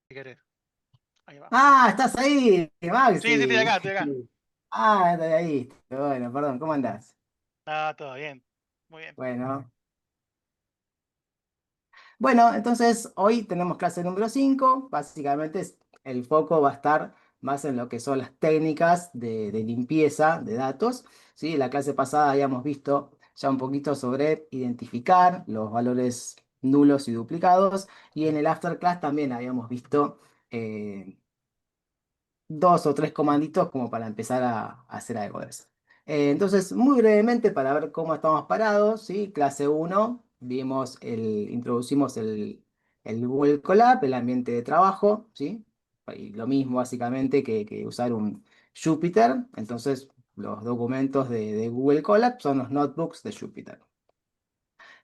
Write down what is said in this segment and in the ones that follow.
si querés. Ahí va. Ah, estás ahí, Sí, sí, estoy Maxi. acá, estoy acá. Ah, estás ahí. Bueno, perdón, ¿cómo andás? Ah, todo bien. Muy bien. Bueno. Bueno, entonces hoy tenemos clase número 5. Básicamente el foco va a estar más en lo que son las técnicas de limpieza de datos. ¿Sí? La clase pasada habíamos visto ya un poquito sobre identificar los valores nulos y duplicados. Y en el after class también habíamos visto eh, dos o tres comanditos como para empezar a hacer algo de eso. Entonces, muy brevemente para ver cómo estamos parados, ¿sí? Clase uno introducimos el Google Colab, el ambiente de trabajo, ¿sí? Y lo mismo básicamente que usar un Jupyter. Entonces, los documentos de Google Colab son los notebooks de Jupyter.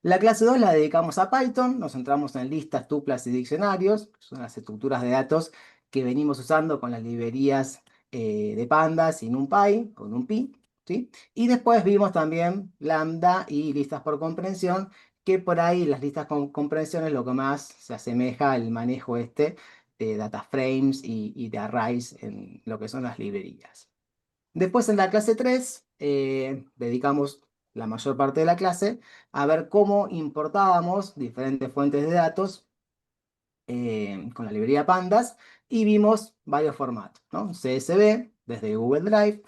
La clase 2 la dedicamos a Python, nos centramos en listas, tuplas y diccionarios, que son las estructuras de datos que venimos usando con las librerías de Pandas y NumPy, con NumPy, ¿sí? Y después vimos también Lambda y listas por comprensión, que por ahí las listas con comprensión es lo que más se asemeja al manejo este de data frames y de arrays en lo que son las librerías. Después en la clase 3 dedicamos la mayor parte de la clase a ver cómo importábamos diferentes fuentes de datos con la librería Pandas y vimos varios formatos, ¿no? CSV desde Google Drive,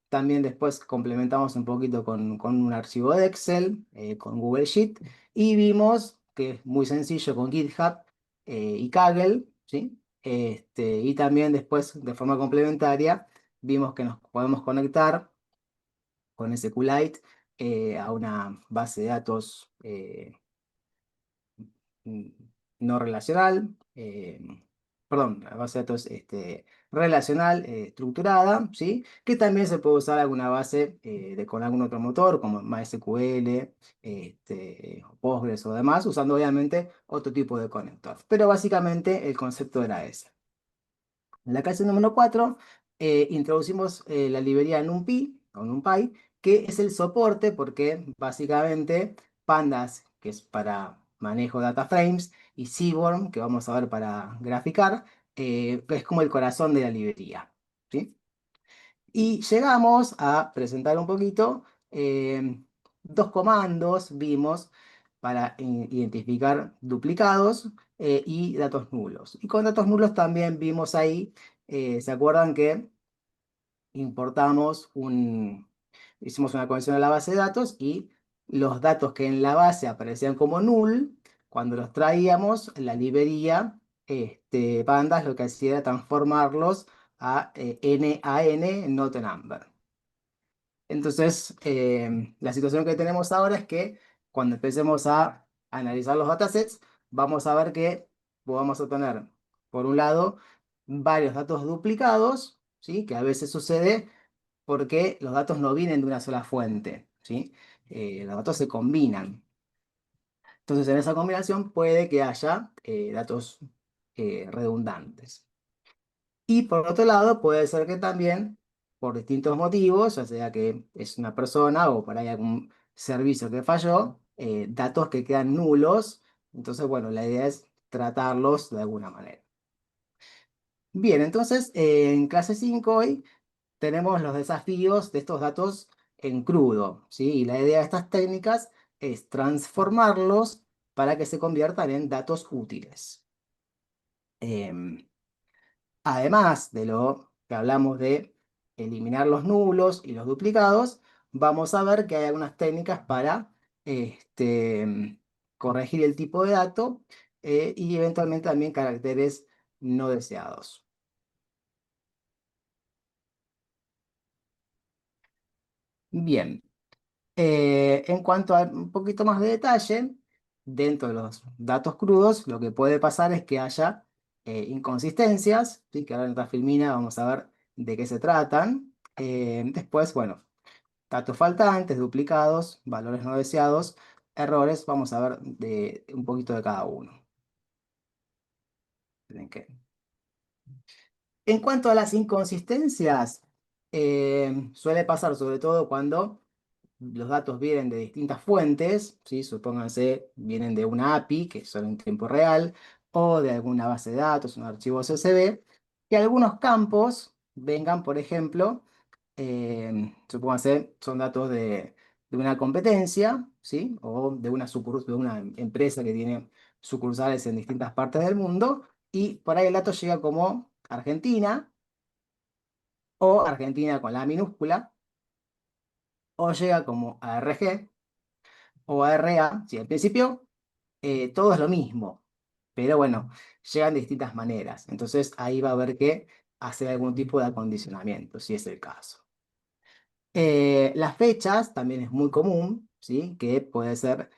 también después complementamos un poquito con un archivo de Excel, con Google Sheet y vimos que es muy sencillo con GitHub y Kaggle, ¿sí? Y también después de forma complementaria vimos que nos podemos conectar con SQLite a una base de datos mm, no relacional, perdón, la base de datos relacional estructurada, ¿sí? Que también se puede usar alguna base con algún otro motor, como MySQL, o Postgres o demás, usando obviamente otro tipo de conector. Pero básicamente el concepto era ese. En la clase número 4 introducimos la librería NumPy, o NumPy, que es el soporte porque básicamente Pandas, que es para manejo de data frames, y Seaborn, que vamos a ver para graficar, es como el corazón de la librería. ¿Sí? Y llegamos a presentar un poquito dos comandos, vimos, para identificar duplicados y datos nulos. Y con datos nulos también vimos ahí, ¿se acuerdan que hicimos una conexión a la base de datos y los datos que en la base aparecían como null, cuando los traíamos, la librería Pandas lo que hacía era transformarlos a NaN, not a number. Entonces, la situación que tenemos ahora es que cuando empecemos a analizar los datasets, vamos a ver que vamos a tener, por un lado, varios datos duplicados, ¿sí? Que a veces sucede porque los datos no vienen de una sola fuente, ¿sí? Los datos se combinan. Entonces, en esa combinación puede que haya datos redundantes. Y por otro lado, puede ser que también, por distintos motivos, ya sea que es una persona o por ahí algún servicio que falló, datos que quedan nulos. Entonces, bueno, la idea es tratarlos de alguna manera. Bien, entonces, en clase 5 hoy tenemos los desafíos de estos datos en crudo, ¿sí? Y la idea de estas técnicas es transformarlos para que se conviertan en datos útiles. Em, Además de lo que hablamos de eliminar los nulos y los duplicados, vamos a ver que hay algunas técnicas para corregir el tipo de dato y eventualmente también caracteres no deseados. Bien, en cuanto a un poquito más de detalle, dentro de los datos crudos, lo que puede pasar es que haya inconsistencias, ¿sí? Que ahora en otra filmina vamos a ver de qué se tratan. Después, bueno, datos faltantes, duplicados, valores no deseados, errores, vamos a ver de un poquito de cada uno. Miren En cuanto a las inconsistencias, suele pasar sobre todo cuando los datos vienen de distintas fuentes, ¿sí? Supónganse, vienen de una API, que son en tiempo real, o de alguna base de datos, un archivo CSV, que algunos campos vengan, por ejemplo, supóngase, son datos de una competencia, ¿sí? O de una empresa que tiene sucursales en distintas partes del mundo, y por ahí el dato llega como Argentina, o Argentina con la minúscula, o llega como ARG, o ARA, sí, al principio todo es lo mismo, pero bueno, llegan de distintas maneras. Entonces ahí va a haber que hacer algún tipo de acondicionamiento, si es el caso. Las fechas también es muy común, ¿sí? Que puede ser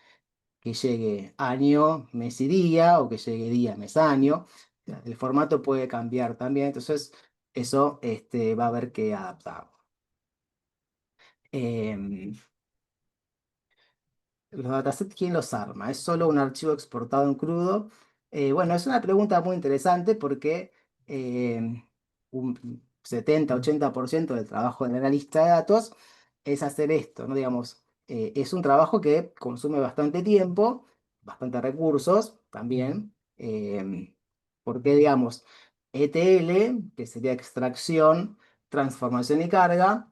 que llegue año, mes y día, o que llegue día, mes, año. El formato puede cambiar también, entonces eso va a haber que adaptar. Em, ¿Los datasets quién los arma? ¿Es solo un archivo exportado en crudo? Bueno, es una pregunta muy interesante porque un 70-80% del trabajo del analista de datos es hacer esto, ¿no? Digamos, es un trabajo que consume bastante tiempo, bastante recursos también, porque, digamos, ETL, que sería extracción, transformación y carga,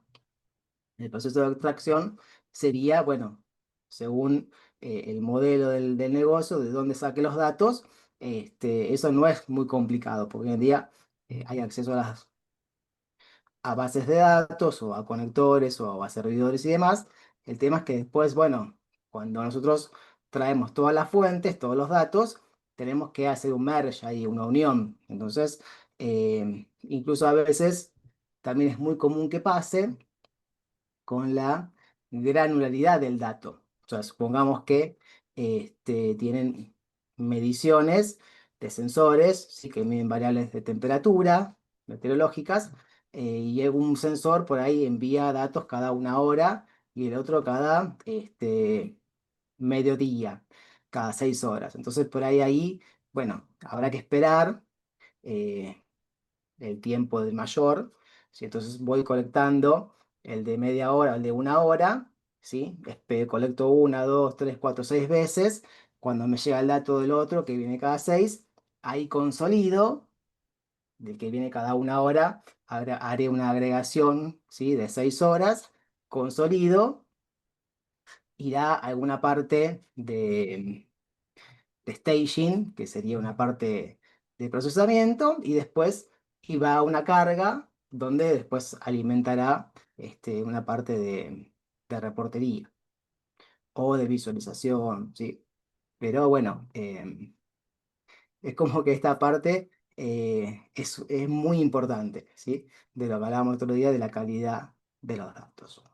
el proceso de extracción sería, bueno, según el modelo del negocio, de dónde saque los datos, eso no es muy complicado, porque hoy en día hay acceso a bases de datos o a conectores o a servidores y demás. El tema es que después, bueno, cuando nosotros traemos todas las fuentes, todos los datos, tenemos que hacer un merge ahí, una unión. Entonces, incluso a veces también es muy común que pase con la granularidad del dato. O sea, supongamos que tienen mediciones de sensores, sí que miden variables de temperatura meteorológicas, y un sensor por ahí envía datos cada una hora y el otro cada mediodía, cada 6 horas. Entonces, por ahí, bueno, habrá que esperar. eh, el tiempo de mayor, ¿sí? Entonces voy colectando el de media hora, el de una hora, ¿sí? Colecto una, dos, tres, cuatro, 6 veces. Cuando me llega el dato del otro, que viene cada 6, ahí consolido, del que viene cada una hora, haré una agregación, ¿sí? De 6 horas, consolido, irá a alguna parte de staging, que sería una parte de procesamiento, y después iba a una carga donde después alimentará una parte de reportería o de visualización, ¿sí? Pero bueno, es como que esta parte es muy importante, ¿sí? De lo que hablábamos otro día de la calidad de los datos.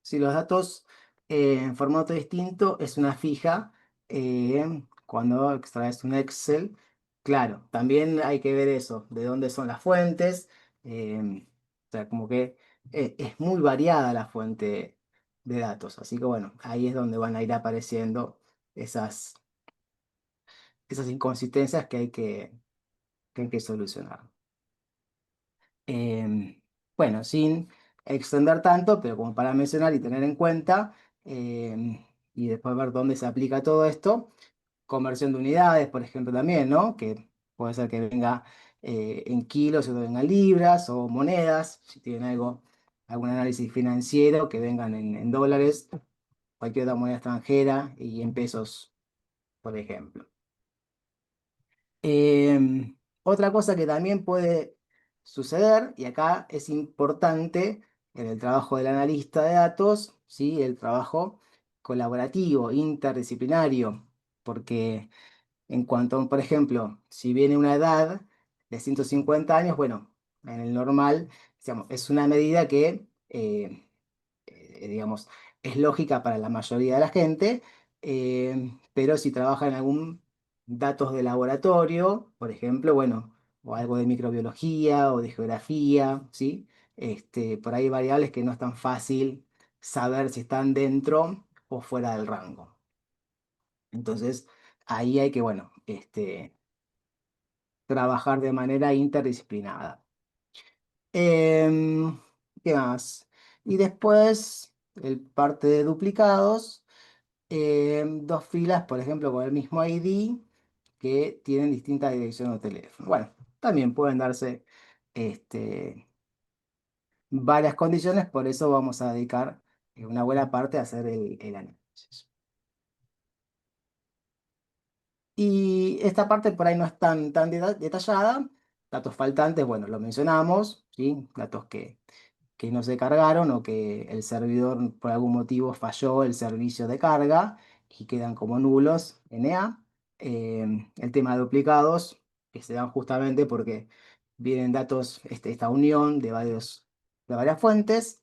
Si los datos en formato distinto es una fija, cuando extraes un Excel, claro, también hay que ver eso, de dónde son las fuentes, o sea, como que es muy variada la fuente de datos, así que bueno, ahí es donde van a ir apareciendo esas, esas inconsistencias que hay que solucionar. Bueno, sin extender tanto, pero como para mencionar y tener en cuenta, y después ver dónde se aplica todo esto, conversión de unidades, por ejemplo, también, ¿no? Que puede ser que venga en kilos o venga en libras o monedas, si tienen algún análisis financiero, que vengan en dólares, cualquier otra moneda extranjera y en pesos, por ejemplo. Otra cosa que también puede suceder, y acá es importante en el trabajo del analista de datos, ¿sí? El trabajo colaborativo, interdisciplinario, porque en cuanto, por ejemplo, si viene una edad de 150 años, bueno, en el normal, digamos, es una medida que digamos, es lógica para la mayoría de la gente, pero si trabaja en algún datos de laboratorio, por ejemplo, bueno, o algo de microbiología o de geografía, ¿sí? Por ahí hay variables que no es tan fácil saber si están dentro o fuera del rango. Entonces, ahí hay que, bueno, trabajar de manera interdisciplinada. Em, ¿Qué más? Y después, el parte de duplicados. dos filas, por ejemplo, con el mismo ID que tienen distintas direcciones de teléfono. Bueno, también pueden darse este, varias condiciones, por eso vamos a dedicar una buena parte a hacer el análisis. Y esta parte por ahí no es tan detallada. Datos faltantes, bueno, lo mencionamos, ¿sí? Datos que no se cargaron o que el servidor por algún motivo falló el servicio de carga y quedan como nulos, NA. El tema de duplicados, que se dan justamente porque vienen datos, esta unión de varias fuentes.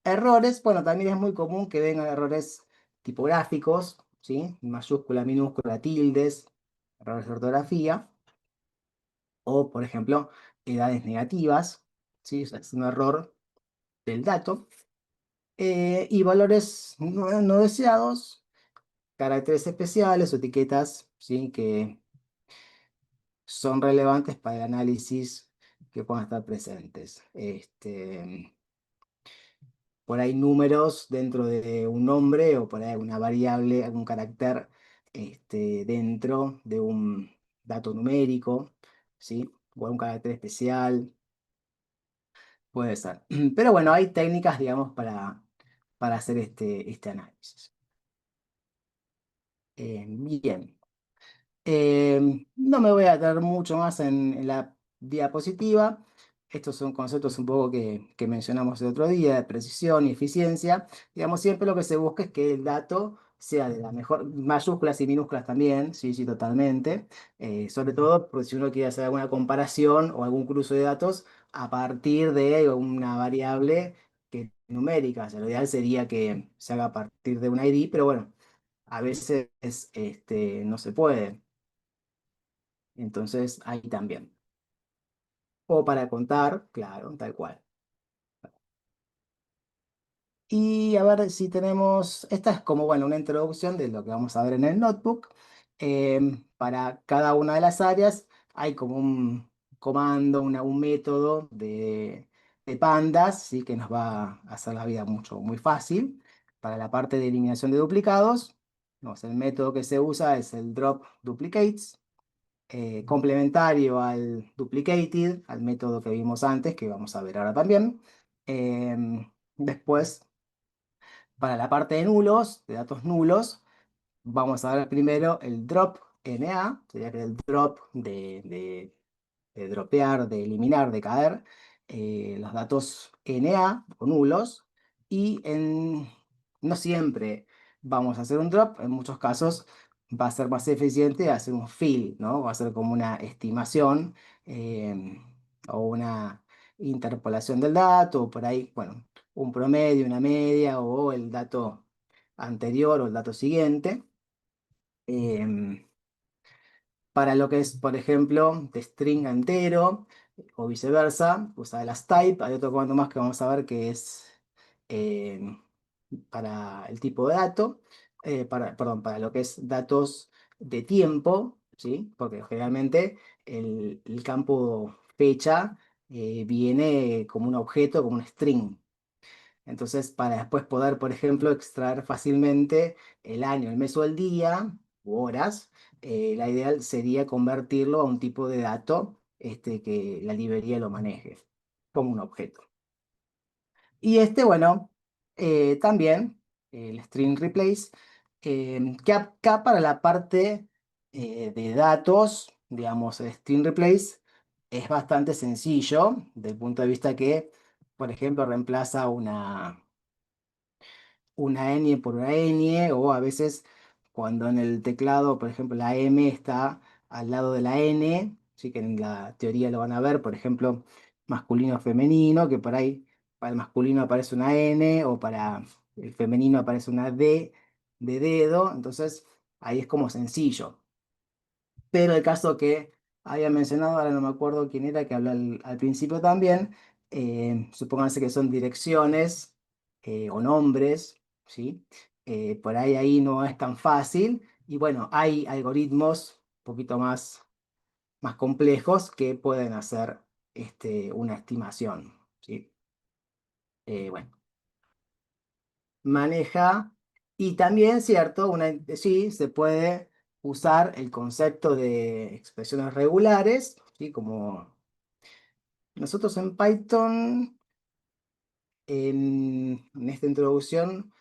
Errores, bueno, también es muy común que vengan errores tipográficos, ¿sí? Mayúscula, minúscula, tildes, errores de ortografía, o por ejemplo, edades negativas, ¿sí? O sea, es un error del dato. Y valores no deseados, caracteres especiales o etiquetas, ¿sí? Que son relevantes para el análisis que puedan estar presentes. Por ahí números dentro de un nombre o por ahí alguna variable, algún carácter dentro de un dato numérico, ¿sí? O algún carácter especial, puede ser. Pero bueno, hay técnicas, digamos, para hacer este análisis. Bien. No me voy a detener mucho más en la diapositiva. Estos son conceptos un poco que mencionamos el otro día, de precisión y eficiencia. Digamos, siempre lo que se busca es que el dato sea de la mejor, mayúsculas y minúsculas también, sí, sí, totalmente. Sobre todo porque si uno quiere hacer alguna comparación o algún cruce de datos a partir de una variable que es numérica. O sea, lo ideal sería que se haga a partir de un ID, pero bueno, a veces no se puede. Entonces, ahí también. O para contar, claro, tal cual. Y a ver si tenemos, esta es como, bueno, una introducción de lo que vamos a ver en el notebook. Para cada una de las áreas hay como un comando, un método de pandas, ¿sí? Que nos va a hacer la vida muy fácil. Para la parte de eliminación de duplicados, no, el método que se usa es el drop duplicates. Complementario al duplicated, al método que vimos antes, que vamos a ver ahora también. Después, para la parte de nulos, de datos nulos, vamos a ver primero el drop NA, sería que el drop de dropear, de eliminar, de caer, los datos NA o nulos, y no siempre vamos a hacer un drop, en muchos casos va a ser más eficiente hacer un fill, ¿no? Va a ser como una estimación o una interpolación del dato, o por ahí, bueno, un promedio, una media, o el dato anterior o el dato siguiente. Em, para lo que es, por ejemplo, de string a entero o viceversa, usa el type. Hay otro comando más que vamos a ver que es eh, para el tipo de dato, perdón, para lo que es datos de tiempo, ¿sí? Porque generalmente el campo fecha viene como un objeto, como un string. Entonces, para después poder, por ejemplo, extraer fácilmente el año, el mes o el día, u horas, la ideal sería convertirlo a un tipo de dato que la librería lo maneje como un objeto. Y bueno, también el string replace, que acá para la parte de datos, digamos, el string replace es bastante sencillo, del punto de vista que, por ejemplo, reemplaza una ñ por una ñ, o a veces cuando en el teclado, por ejemplo, la M está al lado de la N, sí que en la teoría lo van a ver, por ejemplo, masculino o femenino, que por ahí para el masculino aparece una N o para el femenino aparece una D de dedo, entonces ahí es como sencillo. Pero el caso que había mencionado, ahora no me acuerdo quién era, que habló al principio también, supónganse que son direcciones o nombres, ¿sí? Por ahí no es tan fácil. Y bueno, hay algoritmos un poquito más complejos que pueden hacer una estimación, ¿sí? Bueno, maneja. Y también, cierto, sí, se puede usar el concepto de expresiones regulares, ¿sí? Como nosotros en Python, en esta introducción,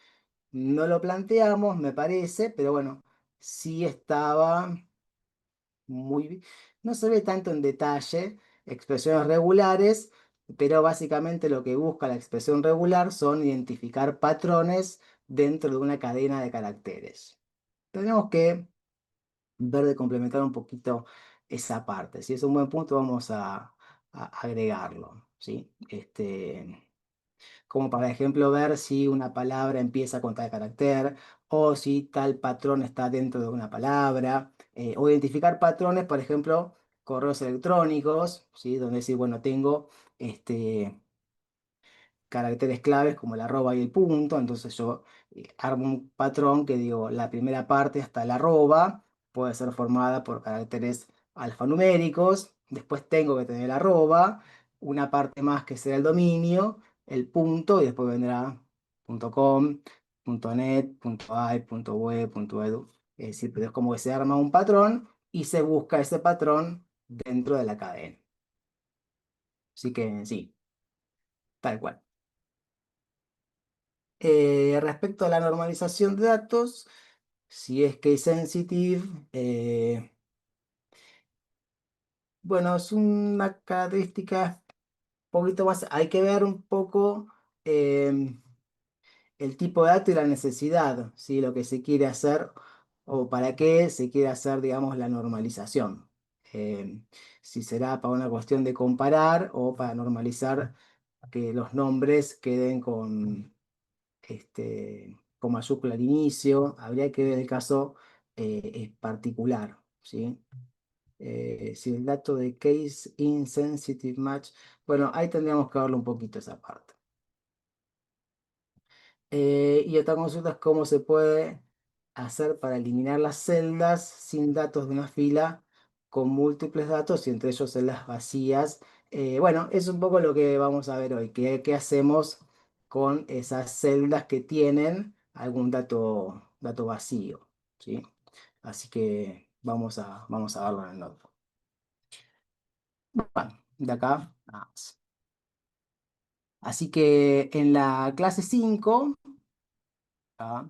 no lo planteamos, me parece, pero bueno, sí estaba muy, no se ve tanto en detalle expresiones regulares, pero básicamente lo que busca la expresión regular son identificar patrones dentro de una cadena de caracteres. Tenemos que ver de complementar un poquito esa parte. Si es un buen punto, vamos a agregarlo, ¿sí? Como para ejemplo ver si una palabra empieza con tal carácter o si tal patrón está dentro de una palabra, o identificar patrones, por ejemplo, correos electrónicos, ¿sí? Donde decir, bueno, tengo este, caracteres claves como el arroba y el punto, entonces yo armo un patrón que digo, la primera parte hasta el arroba puede ser formada por caracteres alfanuméricos, después tengo que tener el arroba, una parte más que será el dominio, el punto, y después vendrá .com, .net, .ai, .web, .edu. Es decir, pero es como que se arma un patrón y se busca ese patrón dentro de la cadena. Así que sí, tal cual. Respecto a la normalización de datos, si es case sensitive, bueno, es una característica un poquito más, hay que ver un poco el tipo de dato y la necesidad, ¿sí? Lo que se quiere hacer o para qué se quiere hacer, digamos, la normalización. Si será para una cuestión de comparar o para normalizar que los nombres queden con mayúscula al inicio, habría que ver el caso particular, ¿sí? Si el dato de case insensitive match, bueno, ahí tendríamos que verlo un poquito esa parte. Y otra consulta es cómo se puede hacer para eliminar las celdas sin datos de una fila con múltiples datos y entre ellos celdas vacías. Bueno, es un poco lo que vamos a ver hoy. ¿Qué hacemos con esas celdas que tienen algún dato vacío? ¿Sí? Así que vamos a verlo en el notebook. Bueno, de acá, nada más. Así que en la clase 5, ah,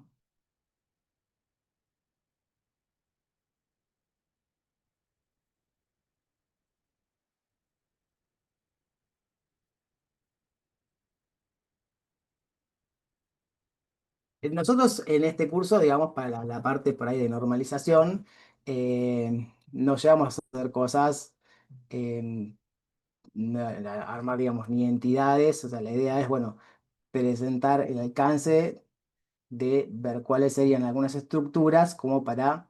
nosotros en este curso, digamos, para la parte por ahí de normalización, no llegamos a hacer cosas, eh, armar, digamos, ni entidades, o sea, la idea es, bueno, presentar el alcance de ver cuáles serían algunas estructuras como para,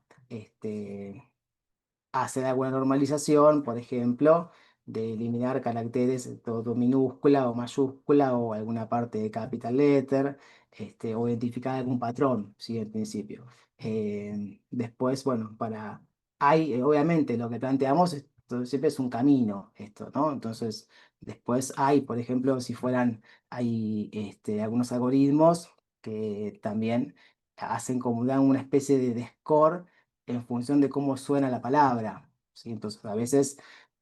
hacer alguna normalización, por ejemplo, de eliminar caracteres todo minúscula o mayúscula o alguna parte de capital letter, o identificar algún patrón, ¿sí? En principio. Después, bueno, obviamente lo que planteamos siempre es un camino, esto, ¿no? Entonces, después hay, por ejemplo, si fueran, hay algunos algoritmos que también hacen como dan una especie de score en función de cómo suena la palabra, ¿sí? Entonces, a veces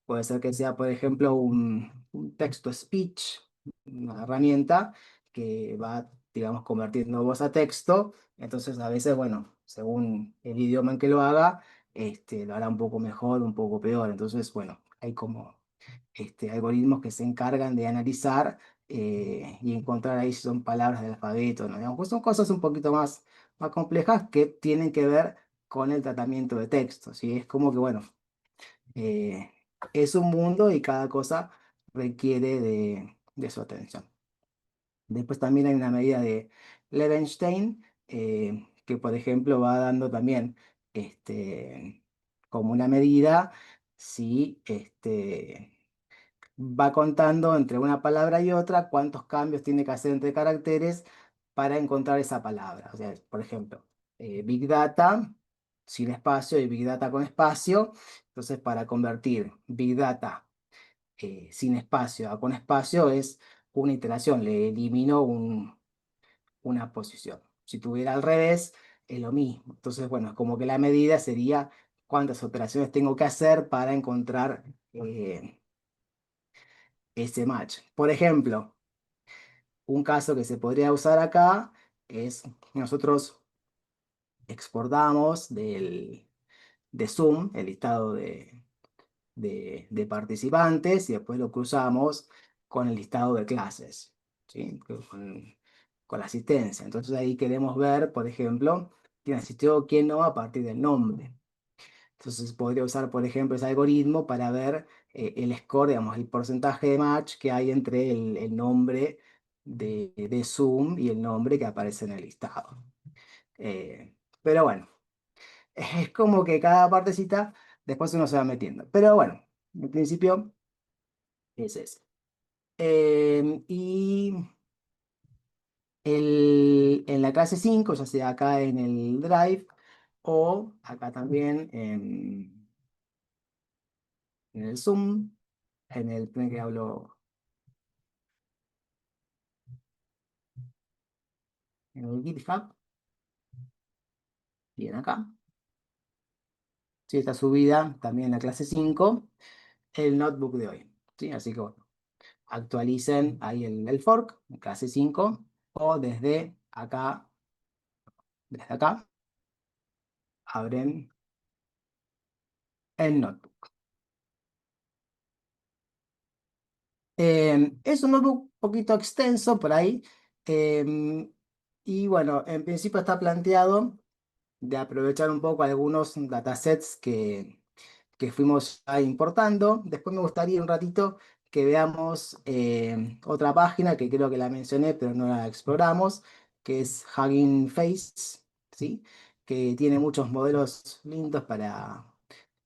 puede ser que sea, por ejemplo, un text-to-speech, una herramienta que va, digamos, convirtiendo voz a texto. Entonces, a veces, bueno, según el idioma en que lo haga, lo hará un poco mejor, un poco peor. Entonces, bueno, hay como algoritmos que se encargan de analizar y encontrar ahí si son palabras del alfabeto, ¿no? Digamos, pues son cosas un poquito más complejas que tienen que ver con el tratamiento de texto, ¿sí? Es como que, bueno, eh, es un mundo y cada cosa requiere de su atención. Después también hay una medida de Levenstein, que por ejemplo va dando también como una medida si va contando entre una palabra y otra cuántos cambios tiene que hacer entre caracteres para encontrar esa palabra. O sea, por ejemplo, Big Data sin espacio y Big Data con espacio. Entonces, para convertir Big Data sin espacio a con espacio es una iteración, le elimino una posición. Si tuviera al revés, es lo mismo. Entonces, bueno, es como que la medida sería cuántas operaciones tengo que hacer para encontrar ese match. Por ejemplo, un caso que se podría usar acá es nosotros exportamos de Zoom el listado de participantes y después lo cruzamos con el listado de clases, ¿sí? Con la asistencia. Entonces ahí queremos ver, por ejemplo, quién asistió, quién no, a partir del nombre. Entonces podría usar, por ejemplo, ese algoritmo para ver el score, digamos, el porcentaje de match que hay entre el nombre de Zoom y el nombre que aparece en el listado. Pero bueno, es como que cada partecita después uno se va metiendo. Pero bueno, en principio es eso. Y en la clase 5 ya sea acá en el Drive o acá también en el Zoom, en el que hablo, en el GitHub, bien acá. Sí, está subida también en la clase 5 el notebook de hoy. ¿Sí? Así que bueno, actualicen ahí el fork, clase 5 o desde acá, abren el notebook. Es un notebook un poquito extenso por ahí. Y bueno, en principio está planteado de aprovechar un poco algunos datasets que fuimos ya importando. Después me gustaría un ratito que veamos otra página que creo que la mencioné, pero no la exploramos, que es Hugging Face, ¿sí? Que tiene muchos modelos lindos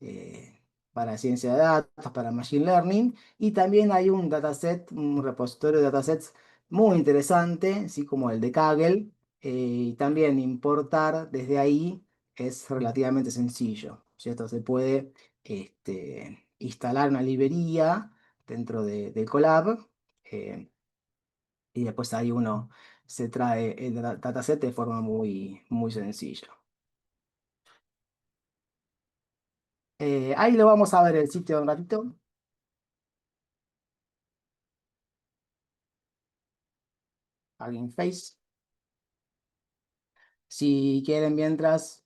eh, para ciencia de datos, para machine learning, y también hay un dataset, un repositorio de datasets muy interesante, ¿sí? Como el de Kaggle, y también importar desde ahí es relativamente sencillo, ¿cierto? Se puede instalar una librería dentro de Colab, eh, y después ahí uno se trae el dataset de forma muy, muy sencilla. Ahí lo vamos a ver el sitio un ratito, Hugging Face. Si quieren mientras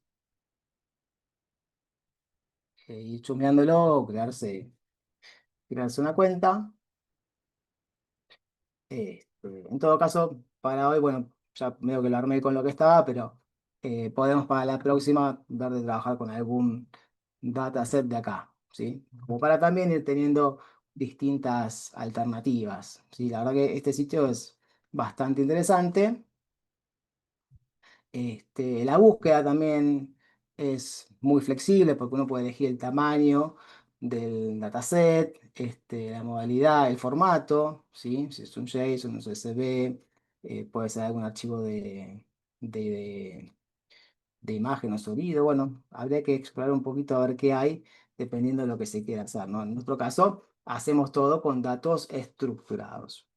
ir chusmeándolo o crearse una cuenta. En todo caso, para hoy, bueno, ya medio que lo armé con lo que estaba, pero podemos para la próxima ver de trabajar con algún dataset de acá, ¿sí? Como para también ir teniendo distintas alternativas, ¿sí? La verdad que este sitio es bastante interesante. La búsqueda también es muy flexible porque uno puede elegir el tamaño del dataset, la modalidad, el formato, ¿sí? Si es un JSON, un CSV, puede ser algún archivo de, de imagen o sonido. Bueno, habría que explorar un poquito a ver qué hay dependiendo de lo que se quiera hacer, ¿no? En nuestro caso, hacemos todo con datos estructurados.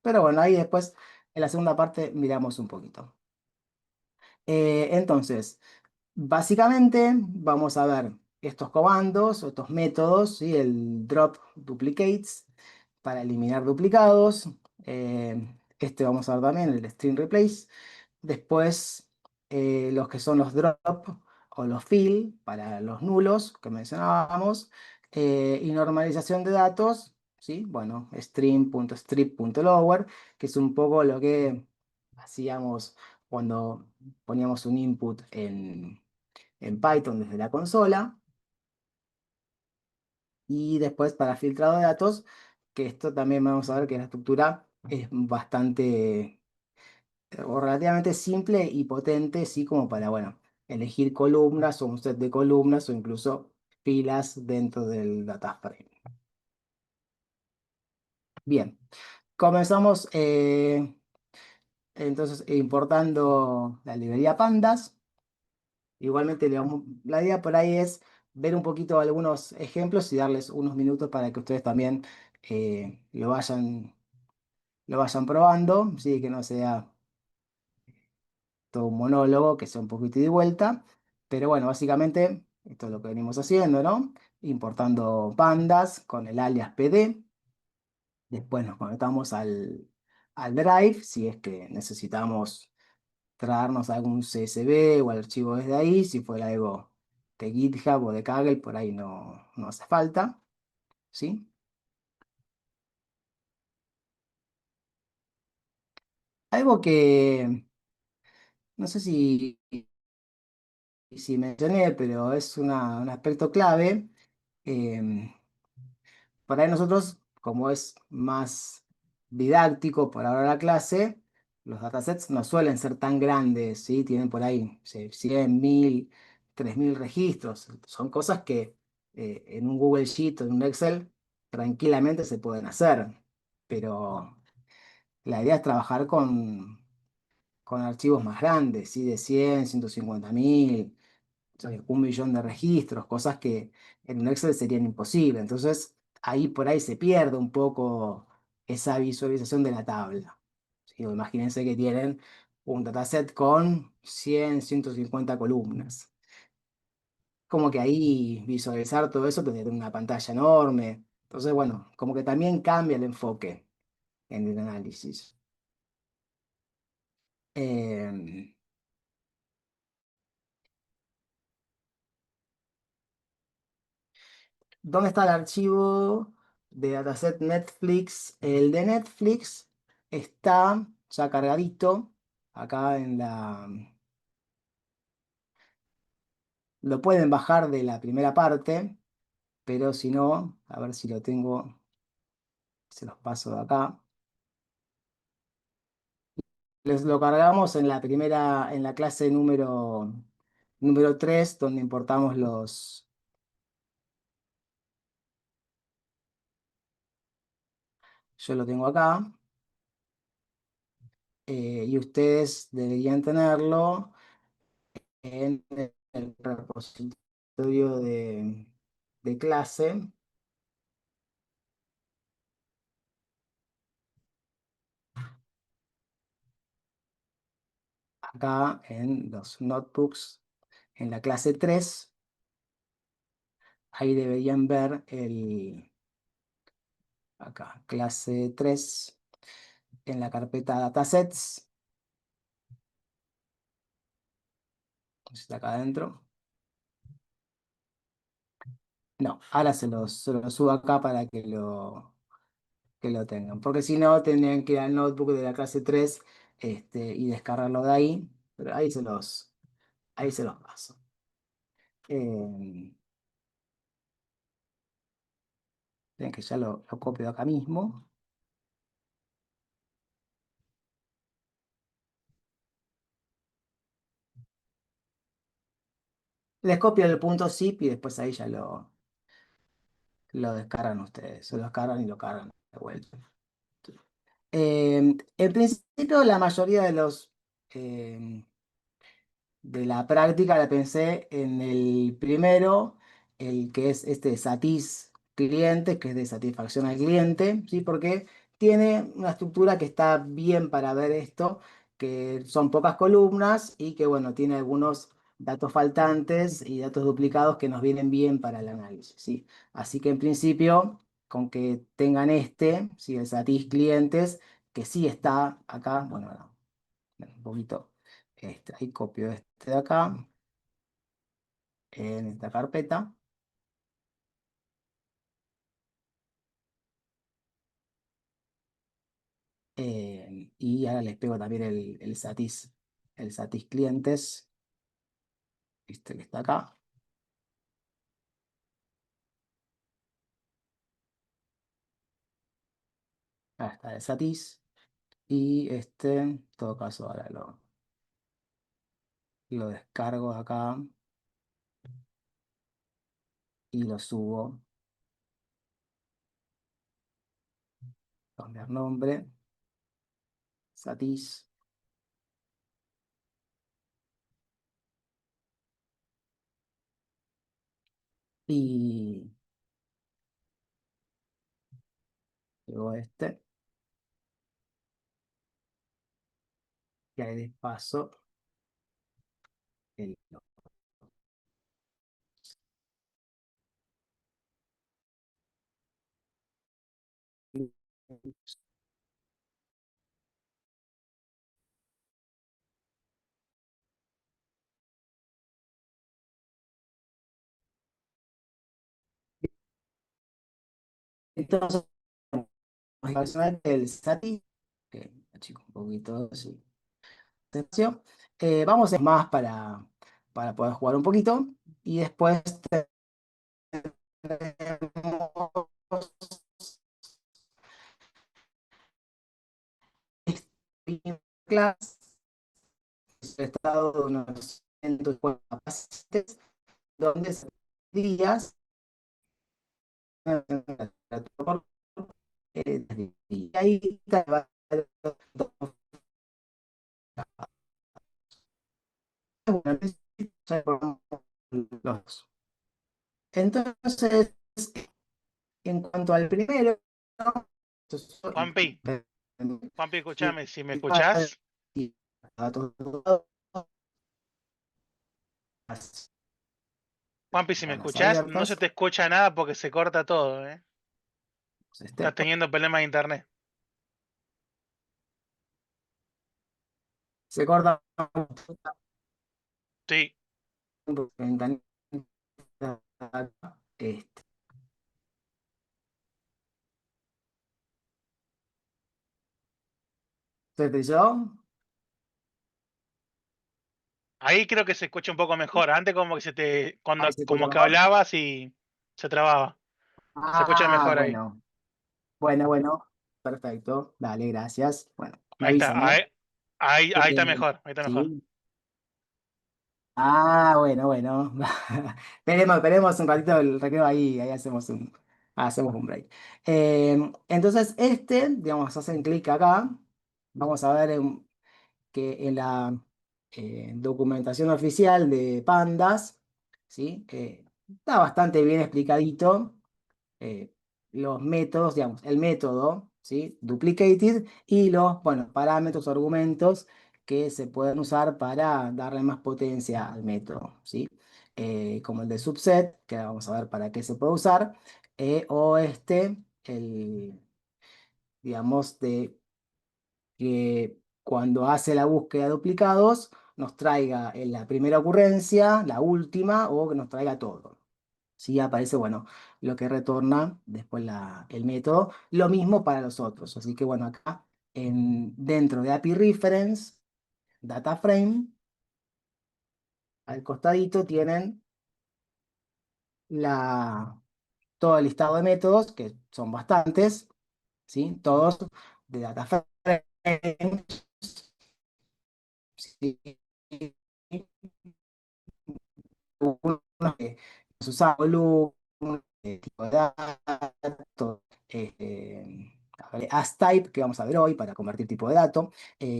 Pero bueno, ahí después en la segunda parte miramos un poquito. Entonces, básicamente vamos a ver estos comandos, o estos métodos, ¿sí? El drop duplicates para eliminar duplicados. Vamos a ver también el string replace. Después los que son los drop o los fill para los nulos que mencionábamos. Y normalización de datos, ¿sí? Bueno, string.strip.lower, que es un poco lo que hacíamos cuando poníamos un input en Python desde la consola. Y después para filtrado de datos, que esto también vamos a ver que la estructura es bastante o relativamente simple y potente, sí, como para, bueno, elegir columnas o un set de columnas o incluso filas dentro del data frame. Bien, comenzamos entonces importando la librería Pandas. Igualmente, la idea por ahí es ver un poquito algunos ejemplos y darles unos minutos para que ustedes también lo vayan probando, ¿sí? Que no sea todo un monólogo que sea un poquito de vuelta. Pero bueno, básicamente esto es lo que venimos haciendo, ¿no? Importando bandas con el alias PD. Después nos conectamos al Drive, si es que necesitamos traernos algún CSV o archivo desde ahí. Si fuera algo de GitHub o de Kaggle, por ahí no hace falta, ¿sí? Algo que no sé si mencioné, pero es un aspecto clave. em, Por ahí nosotros, como es más didáctico por ahora la clase, los datasets no suelen ser tan grandes, ¿sí? Tienen por ahí 100, 1000, 3000 registros. Son cosas que en un Google Sheet o en un Excel tranquilamente se pueden hacer. Pero la idea es trabajar con archivos más grandes, ¿sí? De 100, 150.000, un millón de registros, cosas que en un Excel serían imposibles. Entonces, ahí por ahí se pierde un poco esa visualización de la tabla. ¿Sí? O imagínense que tienen un dataset con 100, 150 columnas. Como que ahí visualizar todo eso, tener una pantalla enorme. Entonces, bueno, como que también cambia el enfoque en el análisis. Em, ¿Dónde está el archivo de dataset Netflix? El de Netflix está ya cargadito acá en la... Lo pueden bajar de la primera parte, pero si no, a ver si lo tengo, se los paso de acá. Les lo cargamos en la primera, en la clase número 3, donde importamos yo lo tengo acá, y ustedes deberían tenerlo en el repositorio de clase, acá en los notebooks, en la clase 3. Ahí deberían ver acá, clase 3 en la carpeta datasets, está acá adentro. No, ahora se los subo acá para que lo tengan, porque si no tendrían que ir al notebook de la clase 3 y descargarlo de ahí, pero ahí se los paso. Eh, Ven que ya lo copio de acá mismo. Les copio el punto zip y después ahí ya lo descargan ustedes. Se lo descargan y lo cargan de vuelta. En principio, la mayoría eh, de la práctica la pensé en el primero, el que es este de Satis cliente, que es de satisfacción al cliente, ¿sí? Porque tiene una estructura que está bien para ver esto, que son pocas columnas y que, bueno, tiene algunos datos faltantes y datos duplicados que nos vienen bien para el análisis, ¿sí? Así que en principio, con que tengan ¿sí? El Satis clientes, que sí está acá, bueno, un poquito. Ahí copio este de acá, en esta carpeta. Y ahora les pego también el Satis clientes, este que está acá. Ahora está el Satis. Y en todo caso, ahora lo descargo acá y lo subo. Cambiar nombre, Satis. Y luego y ahí de paso. el- Entonces, el SATI, que achico un poquito, sí, espacio. Vamos a ir más para poder jugar un poquito y después tenemos clase, el estado de unos 150 pacientes, donde se días y ahí te va los. Entonces, en cuanto al primero, Juanpi, Juanpi, escúchame, si me escuchás, Juanpi, si me ventanas escuchás, no se abiertas, te escucha nada porque se corta todo, ¿eh? este, Estás teniendo problemas de internet. se corta Sí, ventanita, este, ¿se utilizó? ahí creo que se escucha un poco mejor. Antes como que Ahí se escucha como que mejor. hablabas y se trababa. Se escucha Ah, mejor ahí. bueno, bueno, perfecto, dale, gracias. Bueno, me Ahí está, avisan, ¿eh? ahí está Eh, mejor, ahí está mejor. sí. Ah, bueno. Esperemos un ratito el recreo ahí hacemos un break. Entonces, digamos, hacen clic acá. Vamos a ver que en la documentación oficial de Pandas, ¿sí? Está bastante bien explicadito eh, los métodos, digamos, el método, ¿sí? Duplicated y los, bueno, parámetros o argumentos que se pueden usar para darle más potencia al método, ¿sí? Como el de subset, que vamos a ver para qué se puede usar, o el, digamos, de que cuando hace la búsqueda de duplicados, nos traiga en la primera ocurrencia, la última, o que nos traiga todo. Sí, aparece, bueno, lo que retorna después el método. Lo mismo para los otros. Así que, bueno, acá dentro de API Reference, Data Frame, al costadito tienen la, todo el listado de métodos, que son bastantes, ¿sí? Todos de Data Frame. ¿Sí? Uno que se usa volumen, tipo de datos, as type, que vamos a ver hoy para convertir tipo de dato,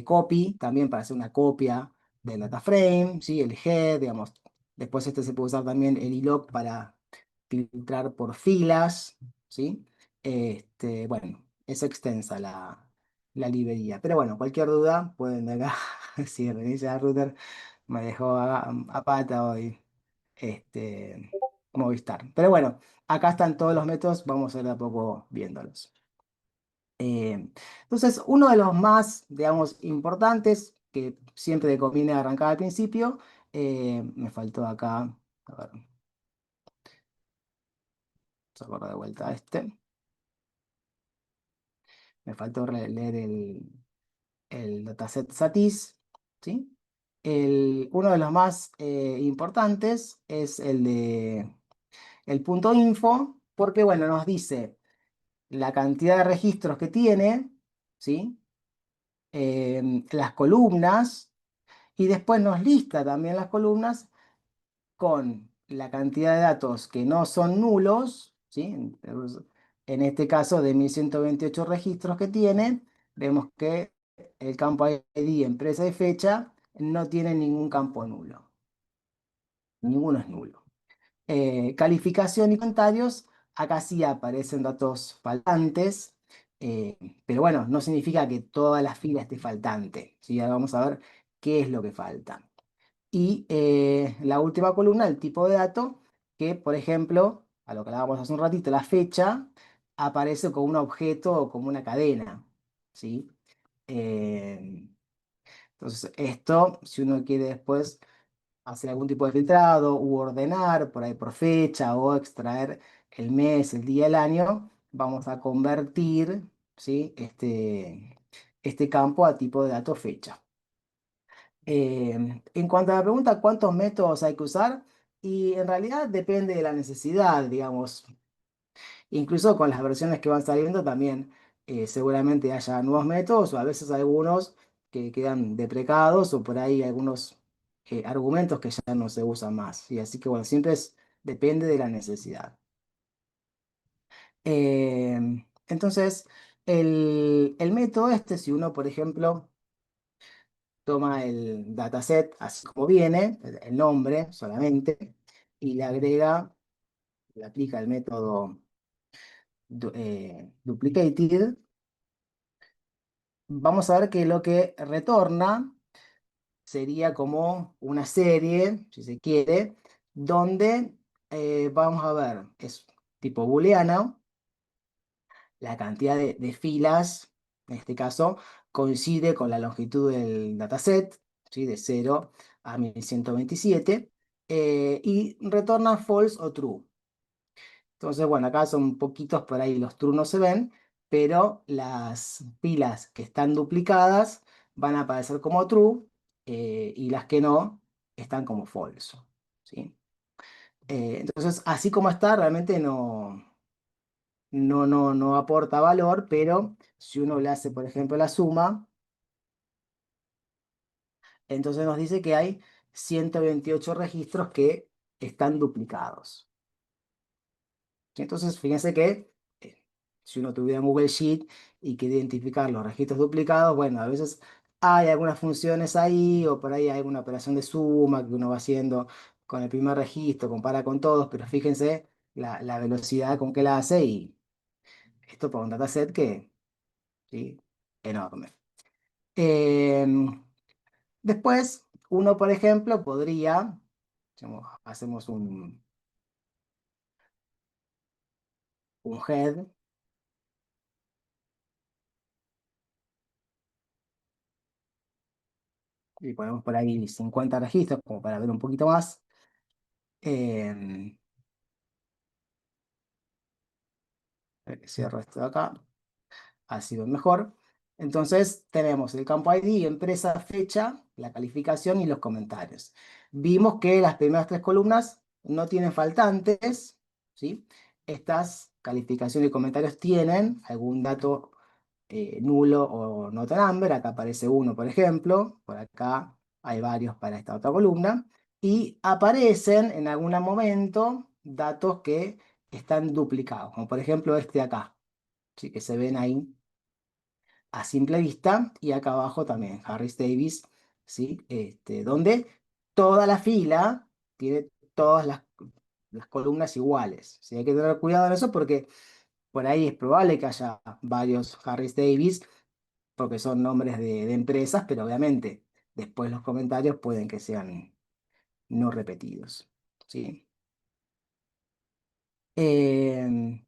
copy, también para hacer una copia del data frame, ¿sí? El head, digamos. Después se puede usar también el ilog para filtrar por filas, ¿sí? Bueno, es extensa la librería. Pero bueno, cualquier duda pueden de acá, si reinicia el router, me dejó a pata hoy Movistar. Pero bueno, acá están todos los métodos, vamos a ir de a poco viéndolos. Entonces, uno de los más, digamos, importantes, que siempre conviene arrancar al principio, me faltó acá, a ver, vamos a borrar de vuelta me faltó leer el dataset SATIS, ¿sí? Uno de los más importantes es el de el punto info, porque, bueno, nos dice la cantidad de registros que tiene, ¿sí? Las columnas, y después nos lista también las columnas con la cantidad de datos que no son nulos, ¿sí? En este caso, de 1128 registros que tiene, vemos que el campo ID, empresa y fecha, no tiene ningún campo nulo. Ninguno es nulo. Calificación y comentarios, acá sí aparecen datos faltantes, eh, pero bueno, no significa que toda la fila esté faltante, ¿sí? Ahora vamos a ver qué es lo que falta. Y la última columna, el tipo de dato, que por ejemplo, a lo que hablábamos hace un ratito, la fecha, aparece como un objeto o como una cadena, ¿sí? Eh, entonces, esto, si uno quiere después hacer algún tipo de filtrado u ordenar por ahí por fecha o extraer el mes, el día, el año, vamos a convertir, ¿sí? Este campo a tipo de dato fecha. En cuanto a la pregunta, ¿cuántos métodos hay que usar? Y en realidad depende de la necesidad, digamos. Incluso con las versiones que van saliendo también seguramente haya nuevos métodos o a veces algunos que quedan deprecados o por ahí algunos argumentos que ya no se usan más. Y así que bueno, depende de la necesidad. Entonces, el método este, si uno, por ejemplo, toma el dataset así como viene, el nombre solamente, y le aplica el método duplicated, vamos a ver que lo que retorna sería como una serie, si se quiere, donde vamos a ver, es tipo booleano, la cantidad de filas, en este caso, coincide con la longitud del dataset, ¿sí? De 0 a 1127, y retorna false o true. Entonces, bueno, acá son poquitos, por ahí los true no se ven, pero las filas que están duplicadas van a aparecer como true, y las que no están como false, ¿sí? Entonces, así como está, realmente no aporta valor, pero si uno le hace, por ejemplo, la suma, entonces nos dice que hay 128 registros que están duplicados. Entonces, fíjense que si uno tuviera un Google Sheet y quiere identificar los registros duplicados, bueno, a veces hay algunas funciones ahí o por ahí hay alguna operación de suma que uno va haciendo con el primer registro, compara con todos, pero fíjense la velocidad con que la hace y esto para un dataset que, ¿sí? Enorme. Em, Después, uno, por ejemplo, podría, hacemos un head y ponemos por ahí 50 registros como para ver un poquito más. Em, Cierro esto de acá, así sido mejor. Entonces tenemos el campo ID, empresa, fecha, la calificación y los comentarios. Vimos que las primeras tres columnas no tienen faltantes, ¿sí? Estas calificaciones y comentarios tienen algún dato nulo o not a number. Acá aparece uno, por ejemplo. Por acá hay varios para esta otra columna. Y aparecen en algún momento datos que están duplicados, como por ejemplo este de acá, ¿sí? Que se ven ahí a simple vista. Y acá abajo también, Harris Davis, ¿sí? Donde toda la fila tiene todas las columnas iguales, ¿sí? Hay que tener cuidado en eso porque por ahí es probable que haya varios Harris Davis porque son nombres de empresas, pero obviamente después los comentarios pueden que sean no repetidos, ¿sí? Em,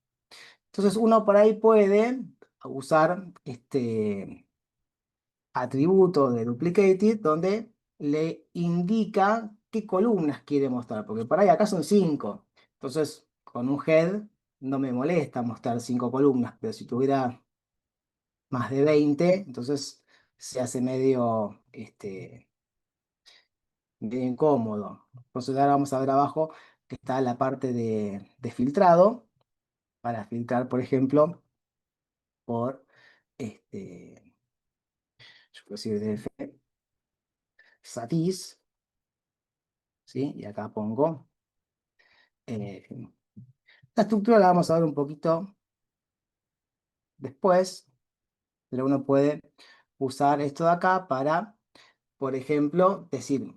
entonces uno por ahí puede usar este atributo de duplicated donde le indica qué columnas quiere mostrar, porque por ahí acá son 5. Entonces con un head no me molesta mostrar 5 columnas, pero si tuviera más de 20, entonces se hace medio incómodo. Entonces ahora vamos a ver abajo que está la parte de filtrado, para filtrar, por ejemplo, por yo puedo decir DF satis, ¿sí? Y acá pongo. eh, la estructura la vamos a ver un poquito después, pero uno puede usar esto de acá para, por ejemplo, decir,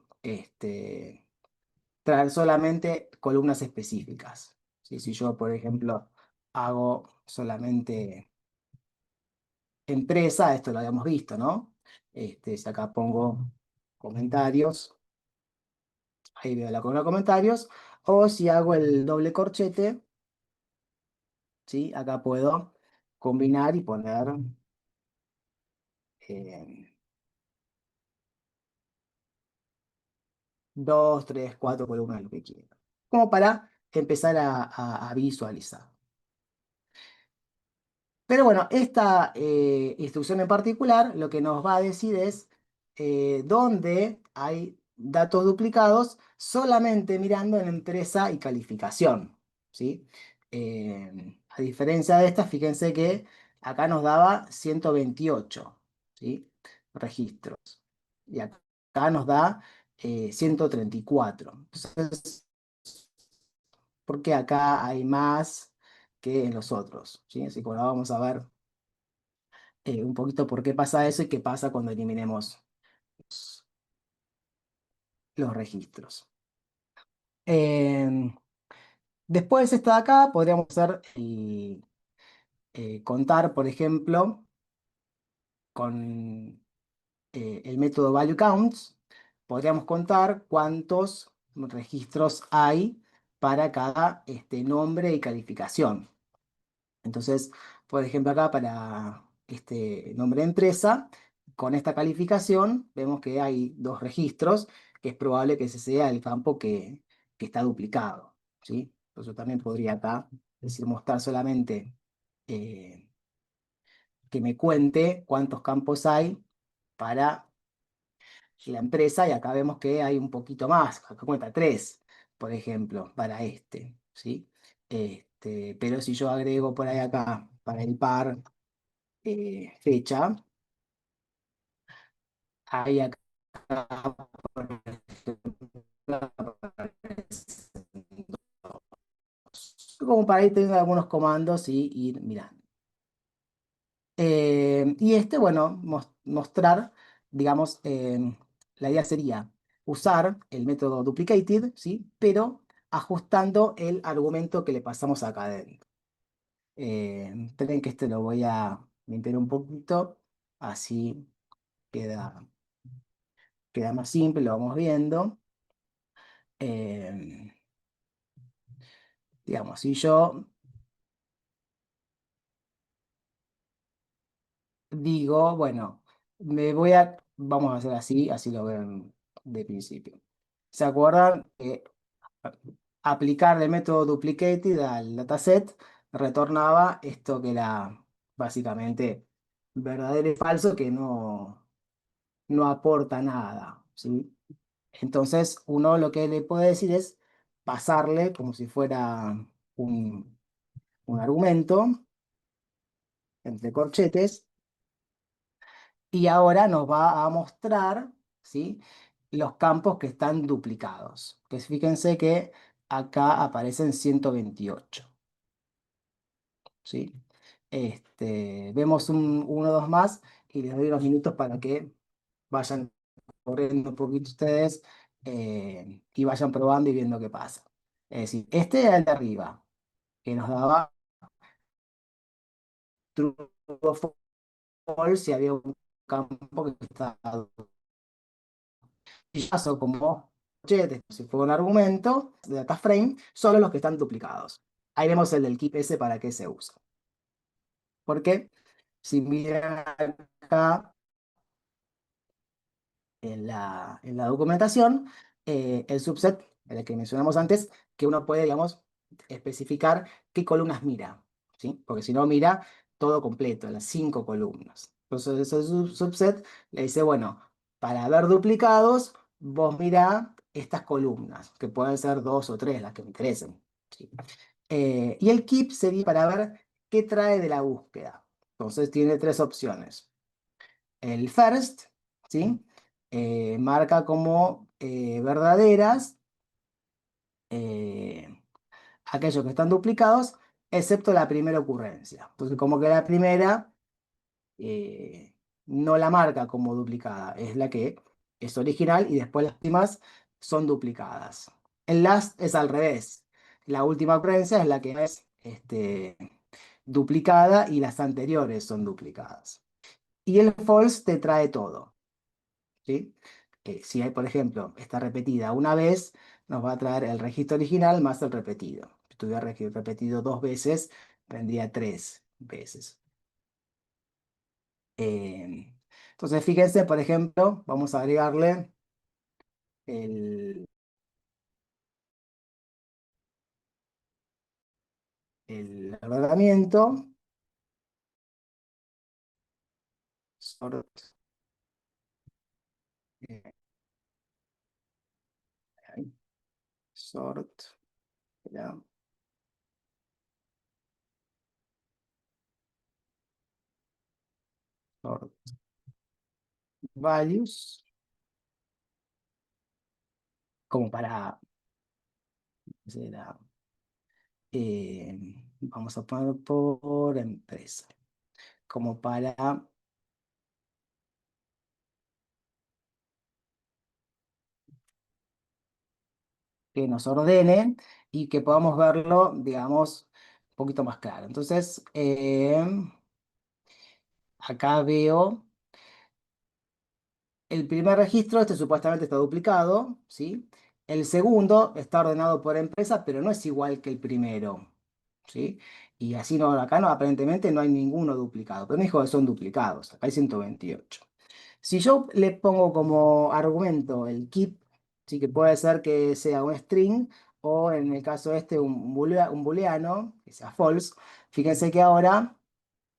traer solamente columnas específicas, ¿sí? Si yo, por ejemplo, hago solamente empresa, esto lo habíamos visto, ¿no? Si acá pongo comentarios, ahí veo la columna de comentarios, o si hago el doble corchete, ¿sí? Acá puedo combinar y poner eh, 2, 3, 4 columnas, lo que quiera, como para empezar a visualizar. Pero bueno, esta instrucción en particular lo que nos va a decir es dónde hay datos duplicados solamente mirando en empresa y calificación, ¿sí? A diferencia de esta, fíjense que acá nos daba 128, ¿sí? Registros. Y acá nos da 134. Entonces, ¿por qué acá hay más que en los otros? ¿Sí? Así que ahora vamos a ver un poquito por qué pasa eso y qué pasa cuando eliminemos los registros. Em, Después esta de acá podríamos hacer y contar, por ejemplo, con el método value counts, podríamos contar cuántos registros hay para cada nombre y calificación. Entonces, por ejemplo, acá para este nombre de empresa, con esta calificación vemos que hay dos registros, que es probable que ese sea el campo que está duplicado, ¿sí? Entonces yo también podría acá decir mostrar solamente eh, que me cuente cuántos campos hay para la empresa, y acá vemos que hay un poquito más, acá cuenta tres, por ejemplo, para ¿sí? Pero si yo agrego por ahí acá, para el par, fecha, ahí acá, por ejemplo, como para ir teniendo algunos comandos y ir mirando. Y bueno, mostrar, digamos, la idea sería usar el método duplicated, ¿sí? Pero ajustando el argumento que le pasamos acá adentro. Esperen que lo voy a meter un poquito, así queda, queda más simple, lo vamos viendo. Eh, digamos, si yo digo, bueno, vamos a hacer así, así lo ven de principio. ¿Se acuerdan? Aplicar el método duplicated al dataset retornaba esto que era básicamente verdadero y falso, que no aporta nada, ¿sí? Entonces, uno lo que le puede decir es pasarle como si fuera un argumento entre corchetes, y ahora nos va a mostrar, ¿sí? Los campos que están duplicados. Que fíjense que acá aparecen 128, ¿sí? Vemos uno o dos más y les doy unos minutos para que vayan corriendo un poquito ustedes y vayan probando y viendo qué pasa. Es decir, este era el de arriba, que nos daba true o false si había un campo que estaba paso como corchetes, si fue un argumento de data frame, solo los que están duplicados. Ahí vemos el del keep ese para qué se usa. Porque si miran acá en la documentación, el subset, el que mencionamos antes, que uno puede, digamos, especificar qué columnas mira, ¿sí? Porque si no, mira todo completo, las 5 columnas. Entonces, ese subset le dice, bueno, para ver duplicados, vos mira estas columnas, que pueden ser dos o tres las que me interesen, ¿sí? Y el keep sería para ver qué trae de la búsqueda. Entonces, tiene tres opciones. El first, ¿sí? Marca como verdaderas eh, aquellos que están duplicados, excepto la primera ocurrencia. Entonces, como que la primera eh, no la marca como duplicada, es la que es original y después las últimas son duplicadas. El last es al revés. La última ocurrencia es la que es duplicada y las anteriores son duplicadas. Y el false te trae todo, ¿sí? Si hay, por ejemplo, está repetida una vez, nos va a traer el registro original más el repetido. Si estuviera repetido dos veces, vendría tres veces. Eh, entonces, fíjense, por ejemplo, vamos a agregarle el, el ordenamiento, sort, eh, ahí, sort, ya, sort values, como para, será, vamos a poner por empresa, como para que nos ordene y que podamos verlo, digamos, un poquito más claro. Entonces, acá veo el primer registro, este supuestamente está duplicado, ¿sí? El segundo está ordenado por empresa, pero no es igual que el primero, ¿sí? Y así no, acá no, aparentemente no hay ninguno duplicado, pero me dijo que son duplicados, acá hay 128. Si yo le pongo como argumento el keep, sí que puede ser que sea un string o en el caso este un booleano, que sea false, fíjense que ahora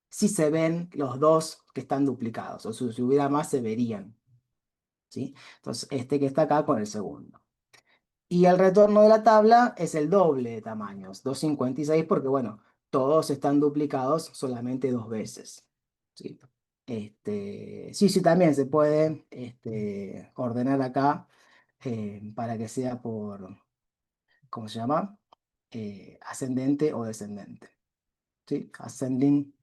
sí se ven los dos que están duplicados, o si hubiera más se verían, ¿sí? Entonces este que está acá con el segundo. Y el retorno de la tabla es el doble de tamaños, 256 porque bueno, todos están duplicados solamente dos veces, ¿sí? Sí, sí, también se puede ordenar acá para que sea por, ¿cómo se llama? Ascendente o descendente. ¿Sí? Ascending,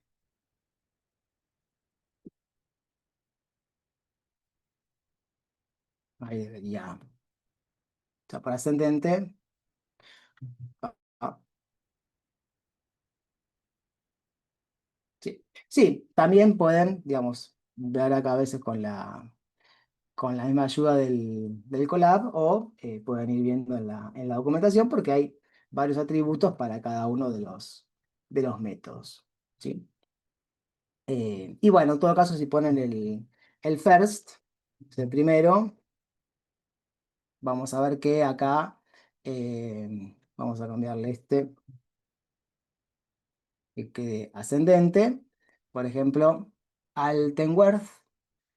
ahí debería. O sea, para ascendente. ah, ah, sí. Sí, también pueden, digamos, ver acá a veces con la misma ayuda del Colab o pueden ir viendo en la documentación porque hay varios atributos para cada uno de los métodos. ¿Sí? Y bueno, en todo caso, si ponen el first, es el primero, vamos a ver que acá vamos a cambiarle este que quede ascendente. Por ejemplo, Altenwerth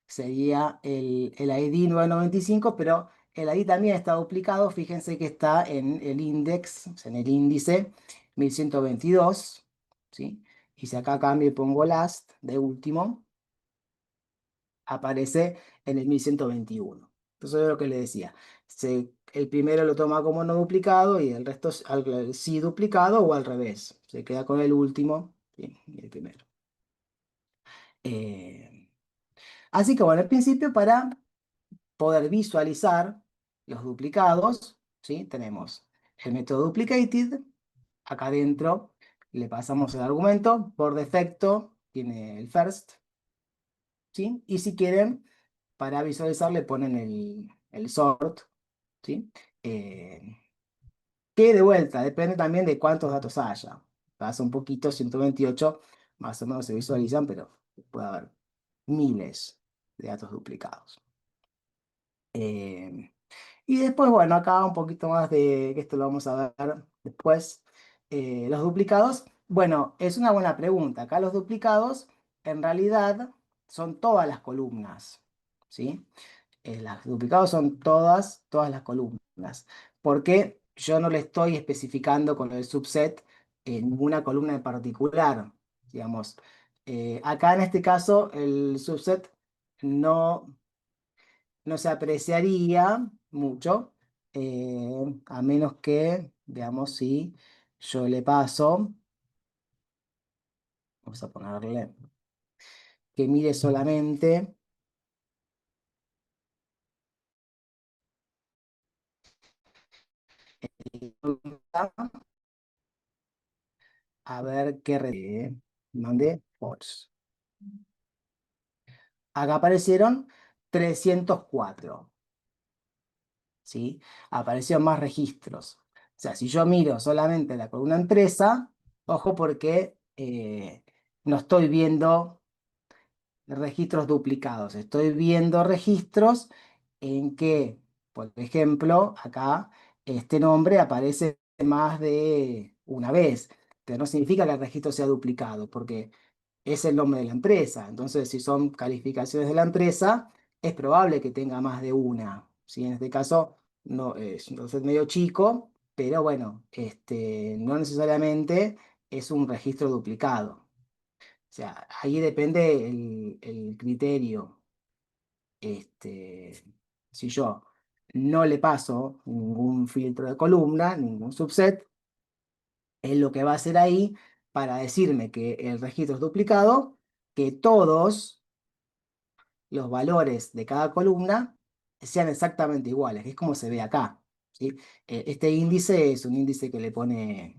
sería el ID 995, pero el ID también está duplicado. Fíjense que está en el index, o sea, en el índice 1122, ¿sí? Y si acá cambio y pongo last, de último, aparece en el 1121. Entonces es lo que le decía. El primero lo toma como no duplicado y el resto sí duplicado o al revés. Se queda con el último, ¿sí? Y el primero. Eh, Así que bueno, al principio para poder visualizar los duplicados, ¿sí? Tenemos el método duplicated. Acá adentro le pasamos el argumento. Por defecto tiene el first, ¿sí? Y si quieren, para visualizar le ponen el sort, ¿sí? Eh, que de vuelta, depende también de cuántos datos haya. Pasa un poquito, 128 más o menos se visualizan, pero puede haber miles de datos duplicados. Eh, y después, bueno, acá un poquito más de, que esto lo vamos a ver después, los duplicados. Bueno, es una buena pregunta. Acá los duplicados en realidad son todas las columnas, ¿sí? Los duplicados son todas las columnas. Porque yo no le estoy especificando con el subset en ninguna columna en particular, digamos. Acá en este caso el subset no no se apreciaría mucho, a menos que, veamos si yo le paso, vamos a ponerle que mire solamente a ver qué mande false. Acá aparecieron 304. ¿sí? Aparecieron más registros. O sea, si yo miro solamente la columna empresa, ojo porque no estoy viendo registros duplicados, estoy viendo registros en que, por ejemplo, acá este nombre aparece más de una vez, pero no significa que el registro sea duplicado, porque es el nombre de la empresa. Entonces, si son calificaciones de la empresa, es probable que tenga más de una. ¿Sí? En este caso, no, es medio chico, pero bueno, no necesariamente es un registro duplicado. O sea, ahí depende el criterio. Si yo no le paso ningún filtro de columna, ningún subset, él lo que va a hacer ahí para decirme que el registro es duplicado, que todos los valores de cada columna sean exactamente iguales, que es como se ve acá, ¿sí? Este índice es un índice que le pone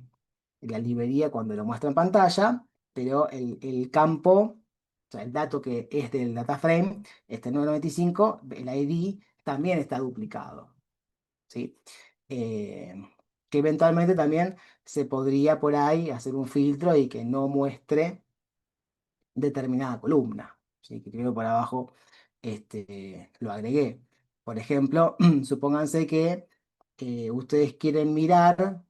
la librería cuando lo muestra en pantalla, pero el campo, o sea, el dato que es del data frame, este 995, el ID también está duplicado, ¿sí? Eh, que eventualmente también se podría por ahí hacer un filtro y que no muestre determinada columna, ¿sí? Que creo por abajo lo agregué. Por ejemplo, supónganse que ustedes quieren mirar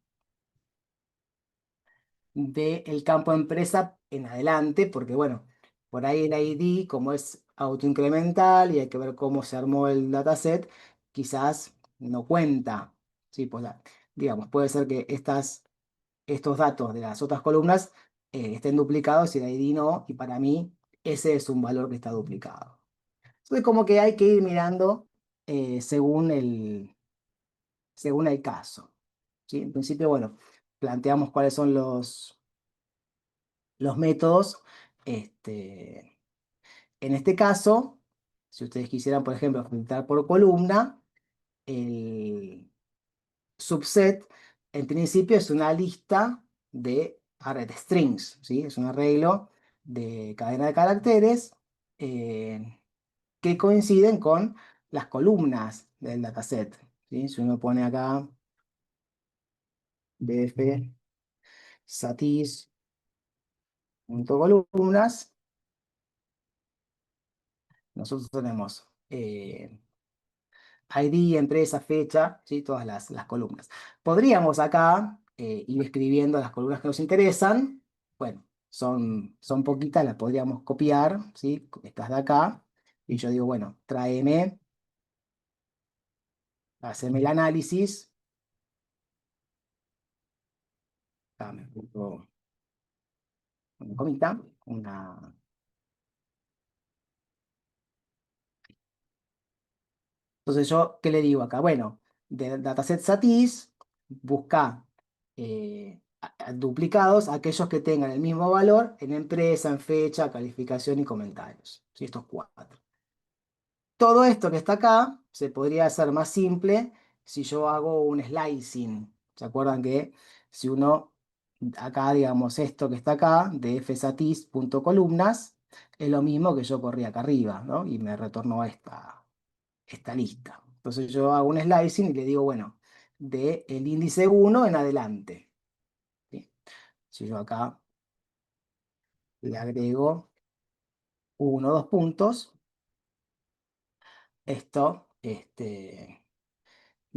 del campo empresa en adelante, porque bueno, por ahí el ID, como es autoincremental y hay que ver cómo se armó el dataset, quizás no cuenta. Sí, pues, digamos, puede ser que estos datos de las otras columnas estén duplicados y el ID no, y para mí ese es un valor que está duplicado. Entonces, como que hay que ir mirando según el caso. ¿Sí? En principio, bueno, planteamos cuáles son los métodos. Este, en este caso, si ustedes quisieran, por ejemplo, filtrar por columna, el subset, en principio, es una lista de array strings, ¿sí? Es un arreglo de cadena de caracteres que coinciden con las columnas del dataset, ¿sí? Si uno pone acá df satis.columnas, nosotros tenemos ID, empresa, fecha, ¿sí? Todas las columnas. Podríamos acá ir escribiendo las columnas que nos interesan. Bueno, son poquitas, las podríamos copiar, ¿sí? Estas de acá. Y yo digo, bueno, tráeme, haceme el análisis. Acá me pongo una comita, Entonces yo, ¿qué le digo acá? Bueno, de dataset satis, busca duplicados aquellos que tengan el mismo valor en empresa, en fecha, calificación y comentarios. ¿Sí? Estos cuatro. Todo esto que está acá se podría hacer más simple si yo hago un slicing. ¿Se acuerdan que si uno, acá digamos esto que está acá, de fsatis.columnas, es lo mismo que yo corrí acá arriba, ¿no? Y me retornó a esta lista. Entonces yo hago un slicing y le digo, bueno, de el índice 1 en adelante. ¿Sí? Si yo acá le agrego uno, dos puntos, esto me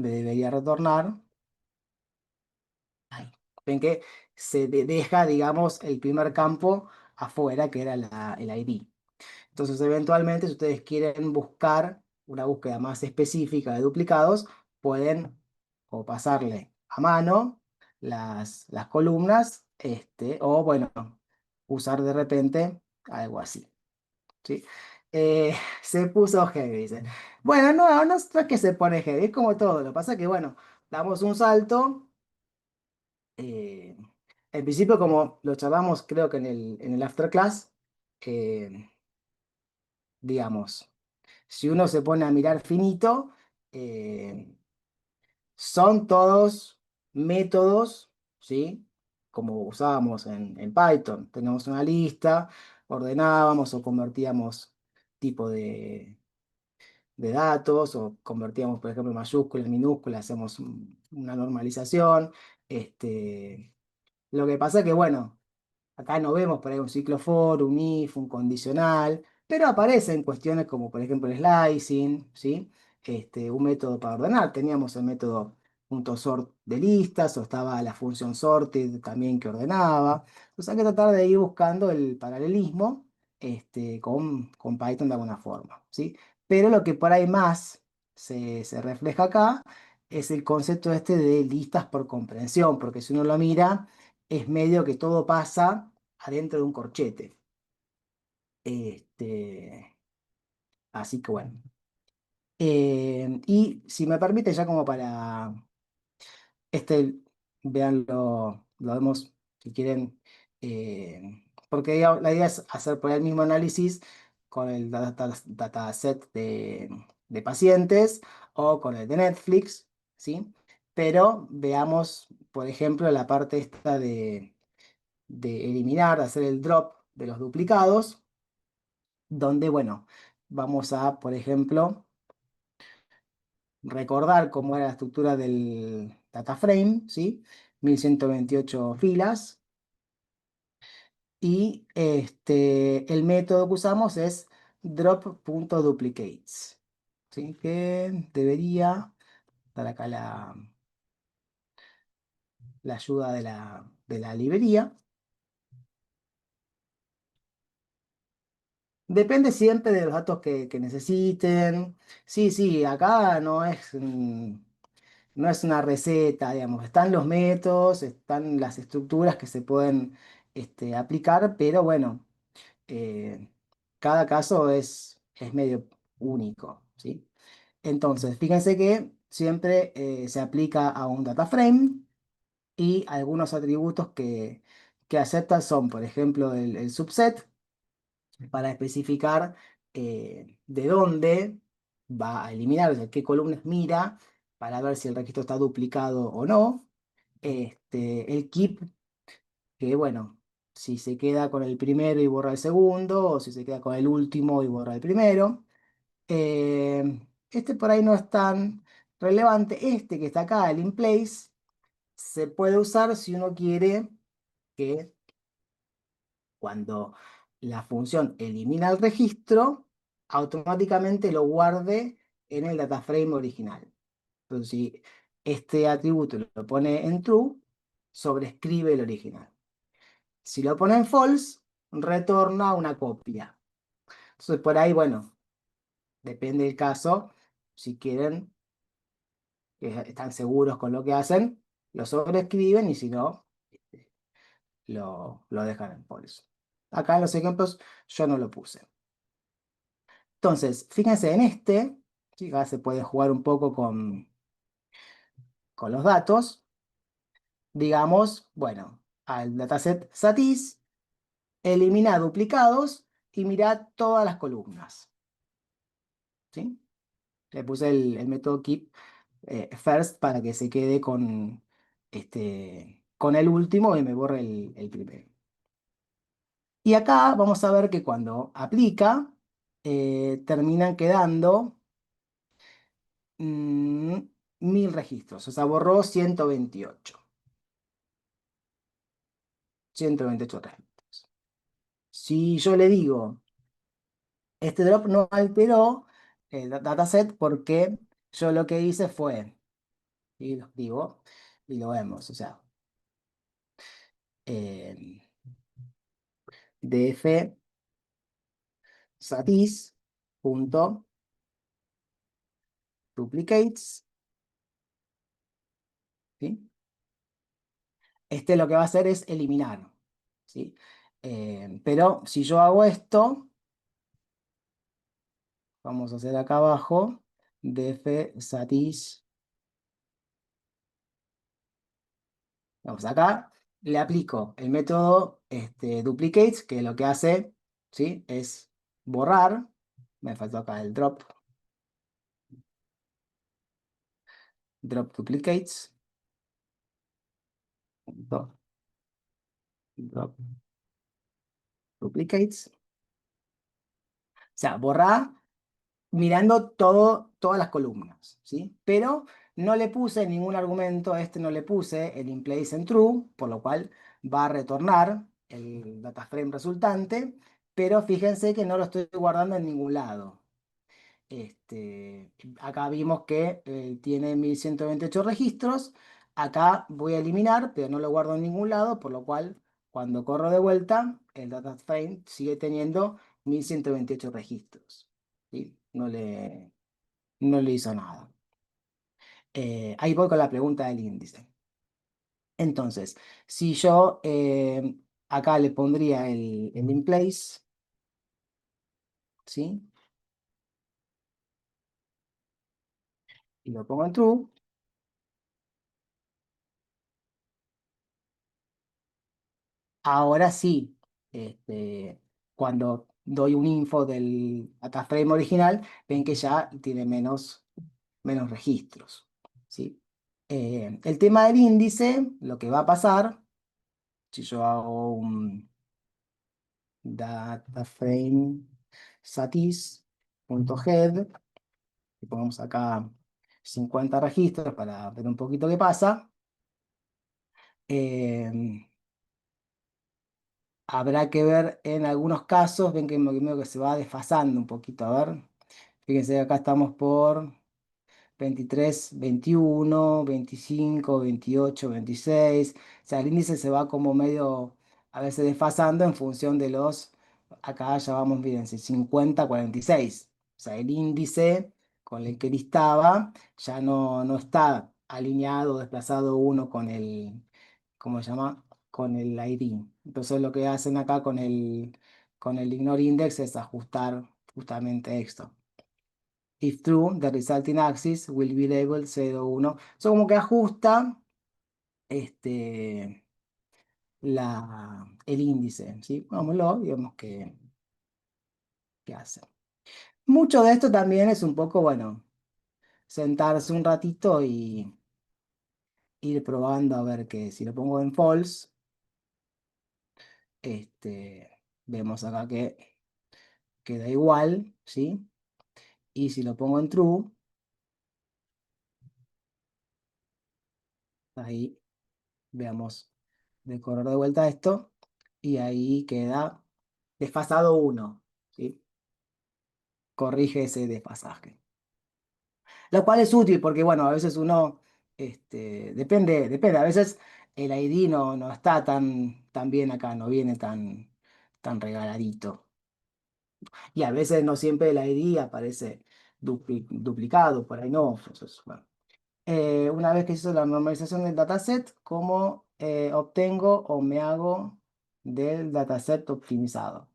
debería retornar. Ay, ven que se deja, digamos, el primer campo afuera, que era el ID. Entonces, eventualmente, si ustedes quieren buscar una búsqueda más específica de duplicados, pueden o pasarle a mano las columnas, o bueno, usar de repente algo así, ¿sí? Eh, se puso heavy, dice. Bueno, no es que se pone heavy, es como todo. Lo que pasa es que, bueno, damos un salto. eh, en principio, como lo charlamos, creo que en el after class, eh, digamos. Si uno se pone a mirar finito, eh, son todos métodos, ¿sí? Como usábamos en Python. Teníamos una lista, ordenábamos o convertíamos tipo de datos o convertíamos, por ejemplo, mayúsculas, minúsculas, hacemos una normalización. Lo que pasa es que, bueno, acá no vemos por ahí un ciclo for, un if, un condicional, pero aparecen cuestiones como por ejemplo el slicing, ¿sí? Un método para ordenar. Teníamos el método .sort de listas, o estaba la función sorted también que ordenaba. Entonces hay que tratar de ir buscando el paralelismo con Python de alguna forma, ¿sí? Pero lo que por ahí más se refleja acá es el concepto este de listas por comprensión, porque si uno lo mira es medio que todo pasa adentro de un corchete. Este, Así que bueno. Y si me permite, ya como para este, veanlo, lo vemos si quieren, porque la idea es hacer por ahí el mismo análisis con el dataset de pacientes o con el de Netflix, ¿sí? Pero veamos, por ejemplo, la parte esta de eliminar, de hacer el drop de los duplicados, donde, bueno, vamos a, por ejemplo, recordar cómo era la estructura del data frame, ¿sí? 1128 filas, y el método que usamos es drop.duplicates, ¿sí? Que debería dar acá la ayuda de la librería. Depende siempre de los datos que necesiten. Sí, sí, acá no es una receta, digamos. Están los métodos, están las estructuras que se pueden aplicar, pero bueno, eh, cada caso es medio único, ¿sí? Entonces, fíjense que siempre se aplica a un data frame y algunos atributos que aceptan son, por ejemplo, el subset para especificar de dónde va a eliminar, o sea, qué columnas mira para ver si el registro está duplicado o no. El keep, que bueno, si se queda con el primero y borra el segundo, o si se queda con el último y borra el primero. Este por ahí no es tan relevante. Este que está acá, el in place, se puede usar si uno quiere que cuando la función elimina el registro, automáticamente lo guarde en el data frame original. Entonces, si este atributo lo pone en true, sobrescribe el original. Si lo pone en false, retorna una copia. Entonces, por ahí, bueno, depende del caso. Si quieren, que están seguros con lo que hacen, lo sobrescriben y si no, lo dejan en false. Acá en los ejemplos yo no lo puse. Entonces, fíjense en ¿sí? Acá se puede jugar un poco con los datos. Digamos, bueno, al dataset satis, elimina duplicados y mira todas las columnas, ¿sí? Le puse el método keep first para que se quede con el último y me borre el primero. Y acá vamos a ver que cuando aplica, terminan quedando mm, 1000 registros, o sea, borró 128 registros. Si yo le digo, este drop no alteró el dataset porque yo lo que hice fue, y lo digo, y lo vemos, o sea, eh, df satis punto duplicates, ¿sí? Lo que va a hacer es eliminar, ¿sí? Pero si yo hago esto, vamos a hacer acá abajo, df satis, vamos acá, le aplico el método duplicates, que lo que hace, ¿sí? Es borrar, me faltó acá el drop duplicates, punto, drop duplicates, o sea, borrar mirando todo, todas las columnas, ¿sí? Pero no le puse ningún argumento, a este no le puse el in place en true, por lo cual va a retornar el data frame resultante, pero fíjense que no lo estoy guardando en ningún lado. Acá vimos que tiene 1128 registros. Acá voy a eliminar, pero no lo guardo en ningún lado, por lo cual cuando corro de vuelta, el data frame sigue teniendo 1128 registros. ¿Sí? No le hizo nada. Ahí voy con la pregunta del índice. Entonces, si yo acá le pondría el in place, ¿sí? Y lo pongo en true. Ahora sí, cuando doy un info del data frame original, ven que ya tiene menos registros, ¿sí? El tema del índice, lo que va a pasar, si yo hago un data frame satis.head y ponemos acá 50 registros para ver un poquito qué pasa, eh, habrá que ver en algunos casos, ven que medio que se va desfasando un poquito. A ver, fíjense que acá estamos por 23, 21, 25, 28, 26. O sea, el índice se va como medio a veces desfasando en función de acá ya vamos, fíjense, 50, 46. O sea, el índice con el que listaba ya no está alineado, desplazado uno con ¿cómo se llama? Con el ID. Entonces lo que hacen acá con el ignore index es ajustar justamente esto. If true, the resulting axis will be labeled 0, 1. Eso como que ajusta este, el índice, ¿sí? Vámonos y vemos qué hace. Mucho de esto también es un poco, bueno, sentarse un ratito y ir probando a ver que si lo pongo en false, vemos acá que queda igual, ¿sí? Y si lo pongo en true, ahí veamos de correr de vuelta esto y ahí queda desfasado uno, ¿sí? Corrige ese desfasaje. Lo cual es útil porque, bueno, a veces uno, depende, a veces el ID no está tan bien acá, no viene tan regaladito. Y a veces no siempre el ID aparece duplicado, por ahí no. Entonces, bueno. Una vez que se hizo la normalización del dataset, ¿cómo obtengo o me hago del dataset optimizado?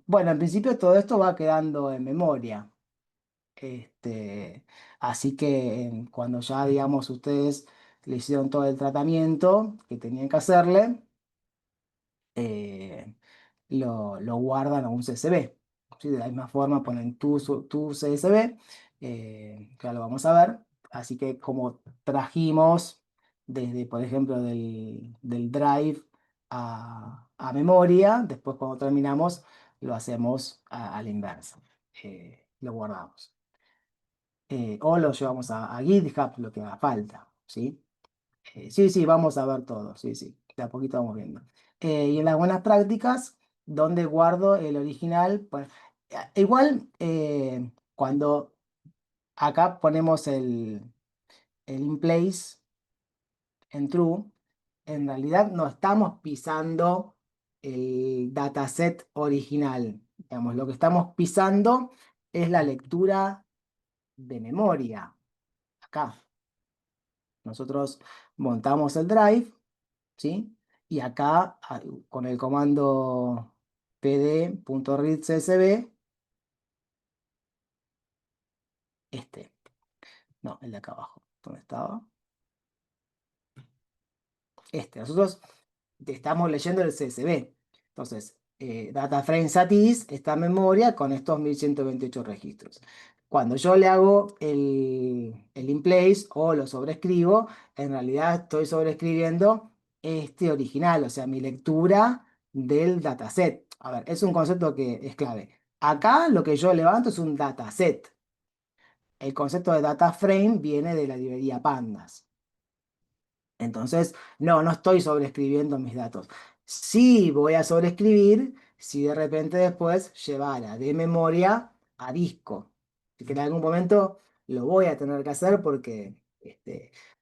Bueno, en principio todo esto va quedando en memoria. Así que cuando ya, digamos, ustedes le hicieron todo el tratamiento que tenían que hacerle, eh, lo guardan a un CSV. ¿Sí? De la misma forma ponen tu CSV, que ya lo vamos a ver. Así que como trajimos desde, por ejemplo, del Drive a memoria, después cuando terminamos lo hacemos a la inversa. Lo guardamos. O lo llevamos a GitHub, lo que haga falta, ¿sí? Sí, sí, vamos a ver todo, sí, sí, de a poquito vamos viendo. Y en las buenas prácticas, donde guardo el original, pues igual cuando acá ponemos el in place en true, en realidad no estamos pisando el dataset original. Digamos, lo que estamos pisando es la lectura de memoria. Acá nosotros montamos el drive, ¿sí? Y acá con el comando pd.readcsv, este, no, el de acá abajo, ¿dónde estaba? Nosotros estamos leyendo el CSV. Entonces, data frame satis está en memoria con estos 1128 registros. Cuando yo le hago el in place o lo sobrescribo, en realidad estoy sobrescribiendo este original, o sea, mi lectura del dataset. A ver, es un concepto que es clave. Acá lo que yo levanto es un dataset. El concepto de data frame viene de la librería Pandas. Entonces, no estoy sobreescribiendo mis datos. Sí voy a sobreescribir si de repente después llevara de memoria a disco. Así que en algún momento lo voy a tener que hacer porque,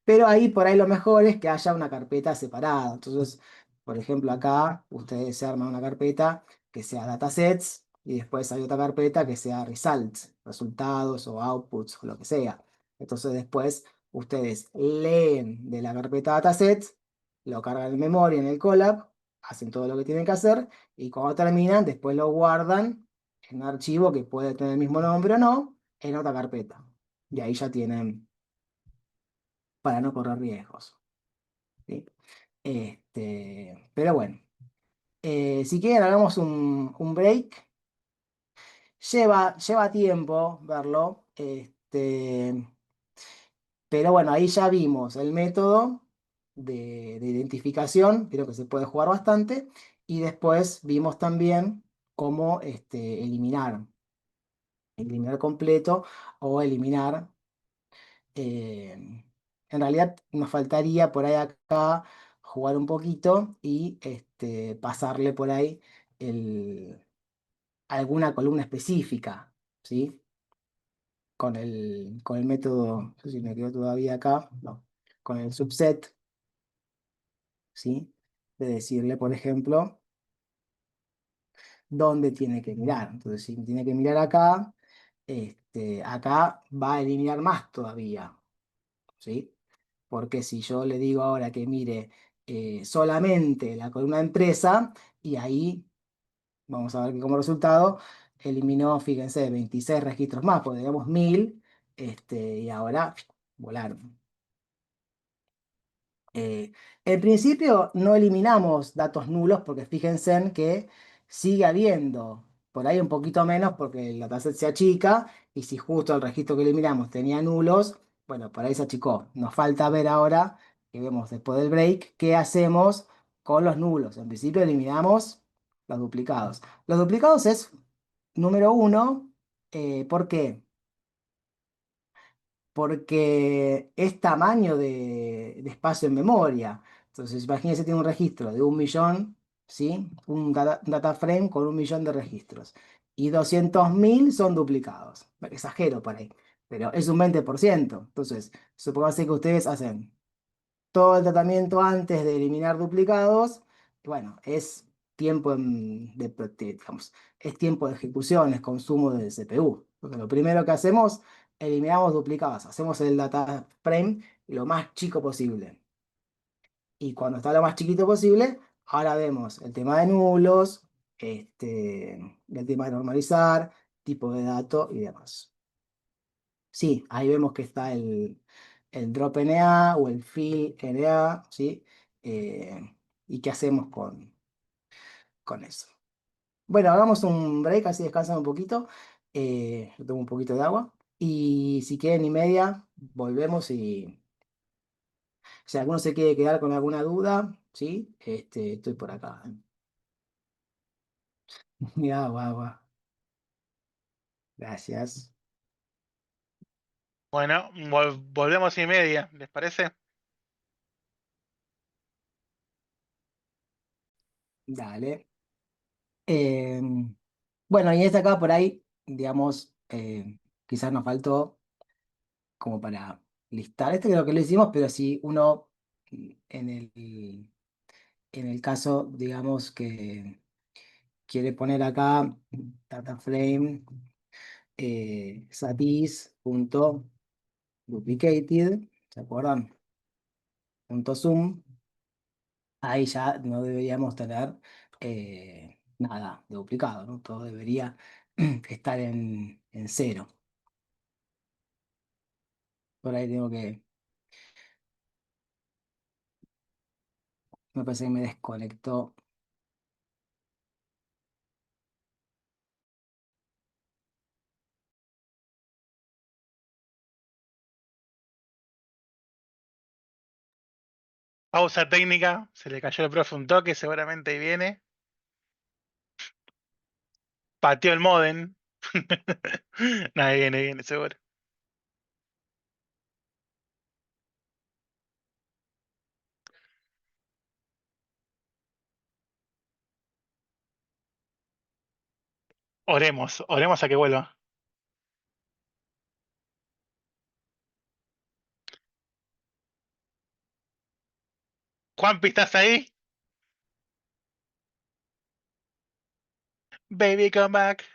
pero ahí por ahí lo mejor es que haya una carpeta separada. Entonces, por ejemplo, acá ustedes se arman una carpeta que sea datasets y después hay otra carpeta que sea results, resultados o outputs o lo que sea. Entonces después ustedes leen de la carpeta datasets, lo cargan en memoria en el Colab, hacen todo lo que tienen que hacer y cuando terminan, después lo guardan en un archivo que puede tener el mismo nombre o no, en otra carpeta. Y ahí ya tienen para no correr riesgos. ¿Sí? Pero bueno, si quieren, hagamos un break. Lleva tiempo verlo. Pero bueno, ahí ya vimos el método de identificación, creo que se puede jugar bastante, y después vimos también cómo eliminar completo o eliminar, en realidad nos faltaría por ahí acá jugar un poquito y pasarle por ahí el- alguna columna específica, ¿sí? Con el método, no sé si me quedo todavía acá, no, con el subset. ¿Sí? De decirle, por ejemplo, dónde tiene que mirar. Entonces, si tiene que mirar acá, acá va a eliminar más todavía, ¿sí? Porque si yo le digo ahora que mire solamente la columna empresa, y ahí vamos a ver que como resultado eliminó, fíjense, 26 registros más, porque teníamos 1000, y ahora volaron. Eh, en principio no eliminamos datos nulos porque fíjense en que sigue habiendo por ahí un poquito menos porque el dataset se achica y si justo el registro que eliminamos tenía nulos, bueno, por ahí se achicó. Nos falta ver ahora, que vemos después del break, qué hacemos con los nulos. En principio eliminamos los duplicados. Los duplicados es número uno, ¿por qué? Porque es tamaño de espacio en memoria. Entonces, imagínense, tiene un registro de 1 millón, ¿sí? Un data frame con 1 millón de registros. Y 200.000 son duplicados. Exagero por ahí, pero es un 20%. Entonces, supóngase que ustedes hacen todo el tratamiento antes de eliminar duplicados, y bueno, es tiempo digamos, es tiempo de ejecución, es consumo de CPU. Porque lo primero que hacemos, eliminamos duplicados, hacemos el data frame lo más chico posible. Y cuando está lo más chiquito posible, ahora vemos el tema de nulos, el tema de normalizar, tipo de dato y demás. Sí, ahí vemos que está el drop NA o el fill NA, ¿sí? ¿Y qué hacemos con eso? Bueno, hagamos un break, así descansan un poquito. Yo tomo un poquito de agua. Y si quieren y media, volvemos y si alguno se quiere quedar con alguna duda, ¿sí? Estoy por acá. Mi agua, agua. Gracias. Bueno, volvemos y media, ¿les parece? Dale. Eh, bueno, y esta acá por ahí, digamos, quizás nos faltó como para listar. Este creo que lo hicimos, pero si uno en el caso, digamos, que quiere poner acá data frame satis.duplicated, ¿se acuerdan? Punto zoom, ahí ya no deberíamos tener nada de duplicado, ¿no? Todo debería estar en cero. Por ahí tengo que, me parece que me desconectó. Pausa técnica, se le cayó el profe un toque, seguramente ahí viene. pateó el modem. Ahí viene, seguro. Oremos, oremos a que vuelva. Juanpi, ¿estás ahí? Baby, come back.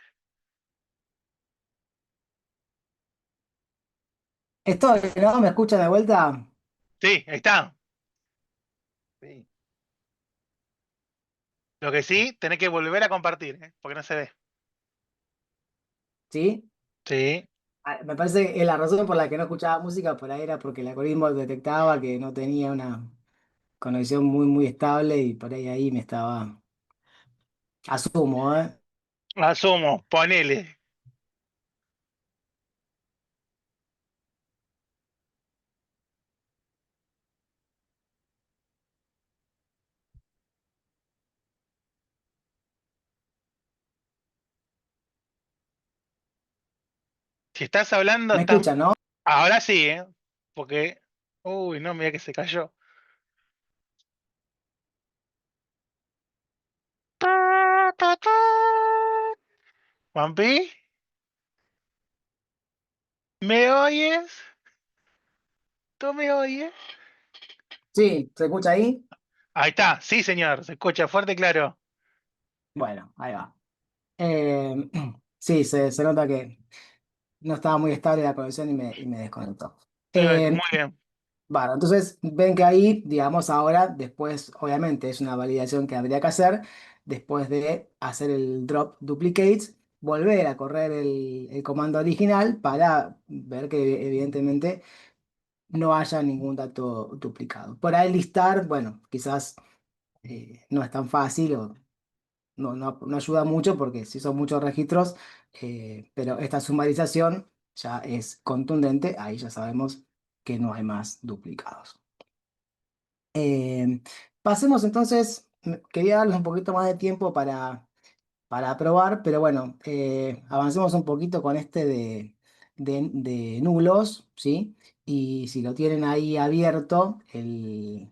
Estoy, ¿no? ¿Me escuchan de vuelta? Sí, ahí está. Sí. Lo que sí, tenés que volver a compartir, ¿eh? Porque no se ve. ¿Sí? Sí. Ah, me parece que la razón por la que no escuchaba música por ahí era porque el algoritmo detectaba que no tenía una conexión muy estable y por ahí me estaba... Asumo, ¿eh? Asumo, ponele. Si estás hablando, ¿Me estás. escuchan, no? Ahora sí, ¿eh? Porque. Uy, no, mira que se cayó. Ta, ta, ta. Juanpi, ¿me oyes? ¿Tú me oyes? Sí, ¿se escucha ahí? Ahí está, sí, señor. Se escucha fuerte y claro. Bueno, ahí va. Eh, sí, se nota que no estaba muy estable la conexión y me desconectó. Muy Eh, bien. bueno, entonces ven que ahí, digamos, ahora, después, obviamente, es una validación que habría que hacer, después de hacer el drop duplicates, volver a correr el comando original para ver que evidentemente no haya ningún dato duplicado. Por ahí listar, bueno, quizás no es tan fácil o no ayuda mucho porque si son muchos registros, pero esta sumarización ya es contundente, ahí ya sabemos que no hay más duplicados. Eh, pasemos entonces, quería darles un poquito más de tiempo para probar, pero bueno, avancemos un poquito con este de nulos, ¿sí? Y si lo tienen ahí abierto, el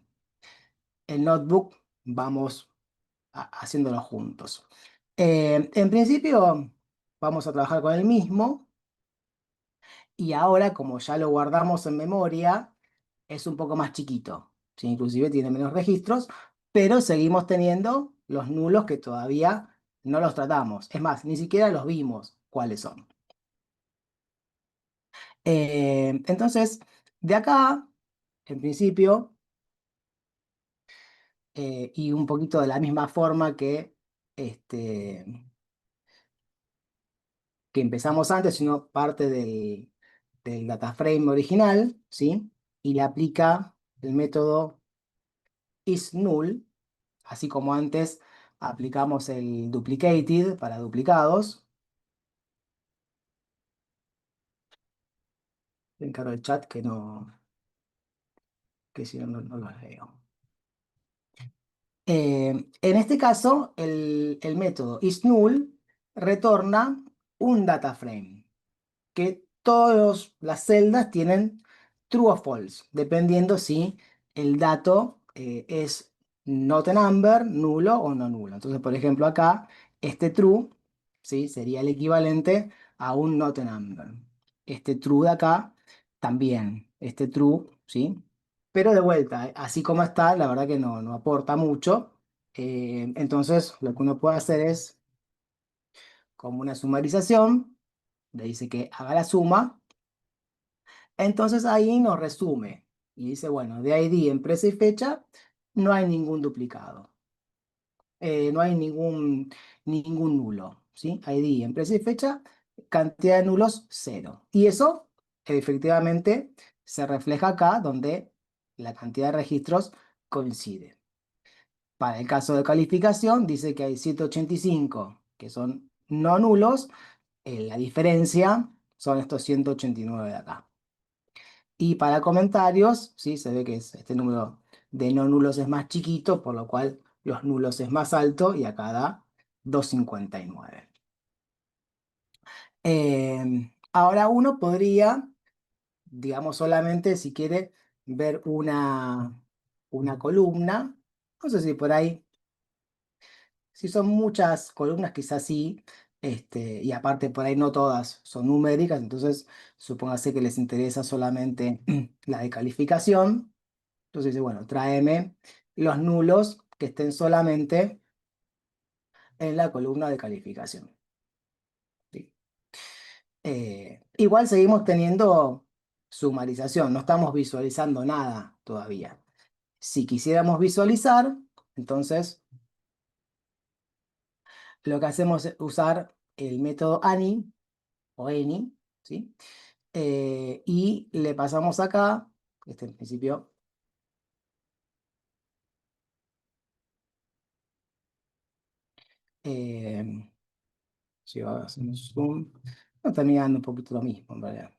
notebook, vamos haciéndolo juntos. En principio, vamos a trabajar con el mismo. Y ahora, como ya lo guardamos en memoria, es un poco más chiquito, ¿sí? Inclusive tiene menos registros, pero seguimos teniendo los nulos que todavía no los tratamos. Es más, ni siquiera los vimos cuáles son. Entonces, de acá, en principio, y un poquito de la misma forma este, que empezamos antes, sino parte del data frame original, ¿sí? Y le aplica el método isNull, así como antes aplicamos el duplicated para duplicados. Encargo el chat que no, que si no, no los leo. En este caso, el método isNull retorna un data frame, que todas las celdas tienen true o false, dependiendo si el dato es not a number, nulo o no nulo. Entonces, por ejemplo, acá, este true, ¿sí? Sería el equivalente a un not a number. Este true de acá, también, este true, ¿sí? Pero de vuelta, así como está, la verdad que no aporta mucho. Entonces, lo que uno puede hacer es, como una sumarización, le dice que haga la suma. Entonces ahí nos resume y dice, bueno, de ID, empresa y fecha, no hay ningún duplicado. No hay ningún nulo, ¿sí? ID, empresa y fecha, cantidad de nulos, cero. Y eso efectivamente se refleja acá donde la cantidad de registros coincide. Para el caso de calificación, dice que hay 185 que son no nulos, la diferencia son estos 189 de acá. Y para comentarios, sí, se ve que este número de no nulos es más chiquito, por lo cual los nulos es más alto y acá da 259. Ahora uno podría, digamos, solamente si quiere ver una columna, no sé si por ahí, si son muchas columnas, quizás sí, y aparte por ahí no todas son numéricas, entonces supóngase que les interesa solamente la de calificación. Entonces dice, bueno, tráeme los nulos que estén solamente en la columna de calificación. ¿Sí? Igual seguimos teniendo sumarización, no estamos visualizando nada todavía. Si quisiéramos visualizar, entonces lo que hacemos es usar el método ANI o ENI, ¿sí? Y le pasamos acá, este en principio, eh, si hacemos zoom, no termina dando un poquito lo mismo, en realidad.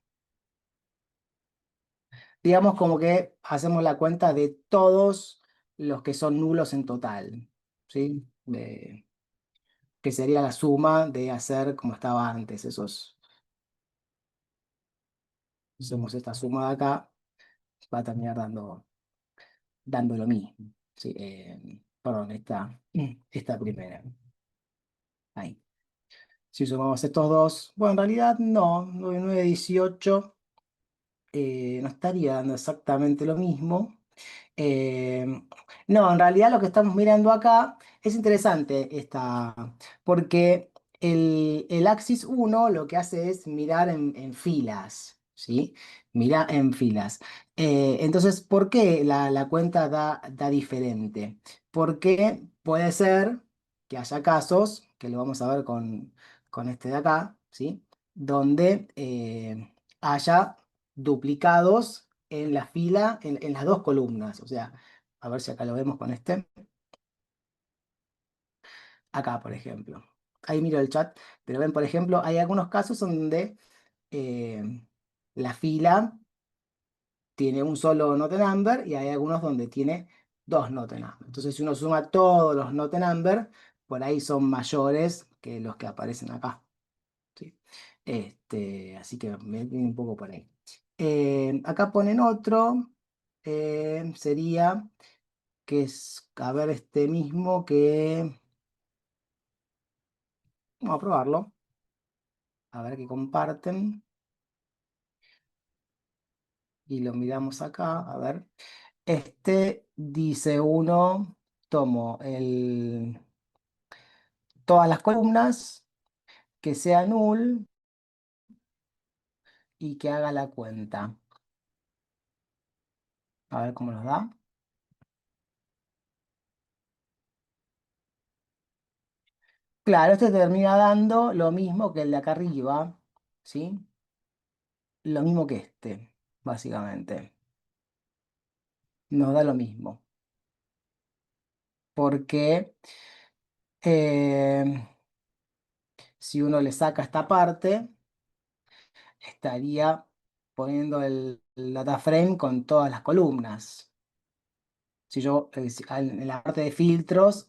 Digamos como que hacemos la cuenta de todos los que son nulos en total, ¿sí? Que sería la suma de hacer como estaba antes, hacemos esta suma de acá, va a terminar dando lo mismo, ¿sí? Perdón, esta primera, ahí. Si sumamos estos dos, bueno, en realidad no, 9 9, 18, no estaría dando exactamente lo mismo. Eh, no, en realidad lo que estamos mirando acá es interesante porque el Axis uno lo que hace es mirar en filas, ¿sí? Mira en filas. Entonces, ¿por qué la cuenta da diferente? Porque puede ser que haya casos, que lo vamos a ver con este de acá, ¿sí? Donde haya duplicados en la fila, en las dos columnas. O sea, a ver si acá lo vemos con este. Acá, por ejemplo. Ahí miro el chat, pero ven, por ejemplo, hay algunos casos donde la fila tiene un solo note number y hay algunos donde tiene dos note number. Entonces, si uno suma todos los note number, por ahí son mayores que los que aparecen acá. ¿Sí? Así que me viene un poco por ahí. Acá ponen otro, sería que es, a ver, este mismo que, vamos a probarlo, a ver que comparten y lo miramos acá, a ver. Este dice uno, tomo todas las columnas, que sea null y que haga la cuenta. A ver cómo nos da. Claro, este termina dando lo mismo que el de acá arriba, ¿sí? Lo mismo que este, básicamente. Nos da lo mismo. Porque si uno le saca esta parte, estaría poniendo el data frame con todas las columnas. Si yo en la parte de filtros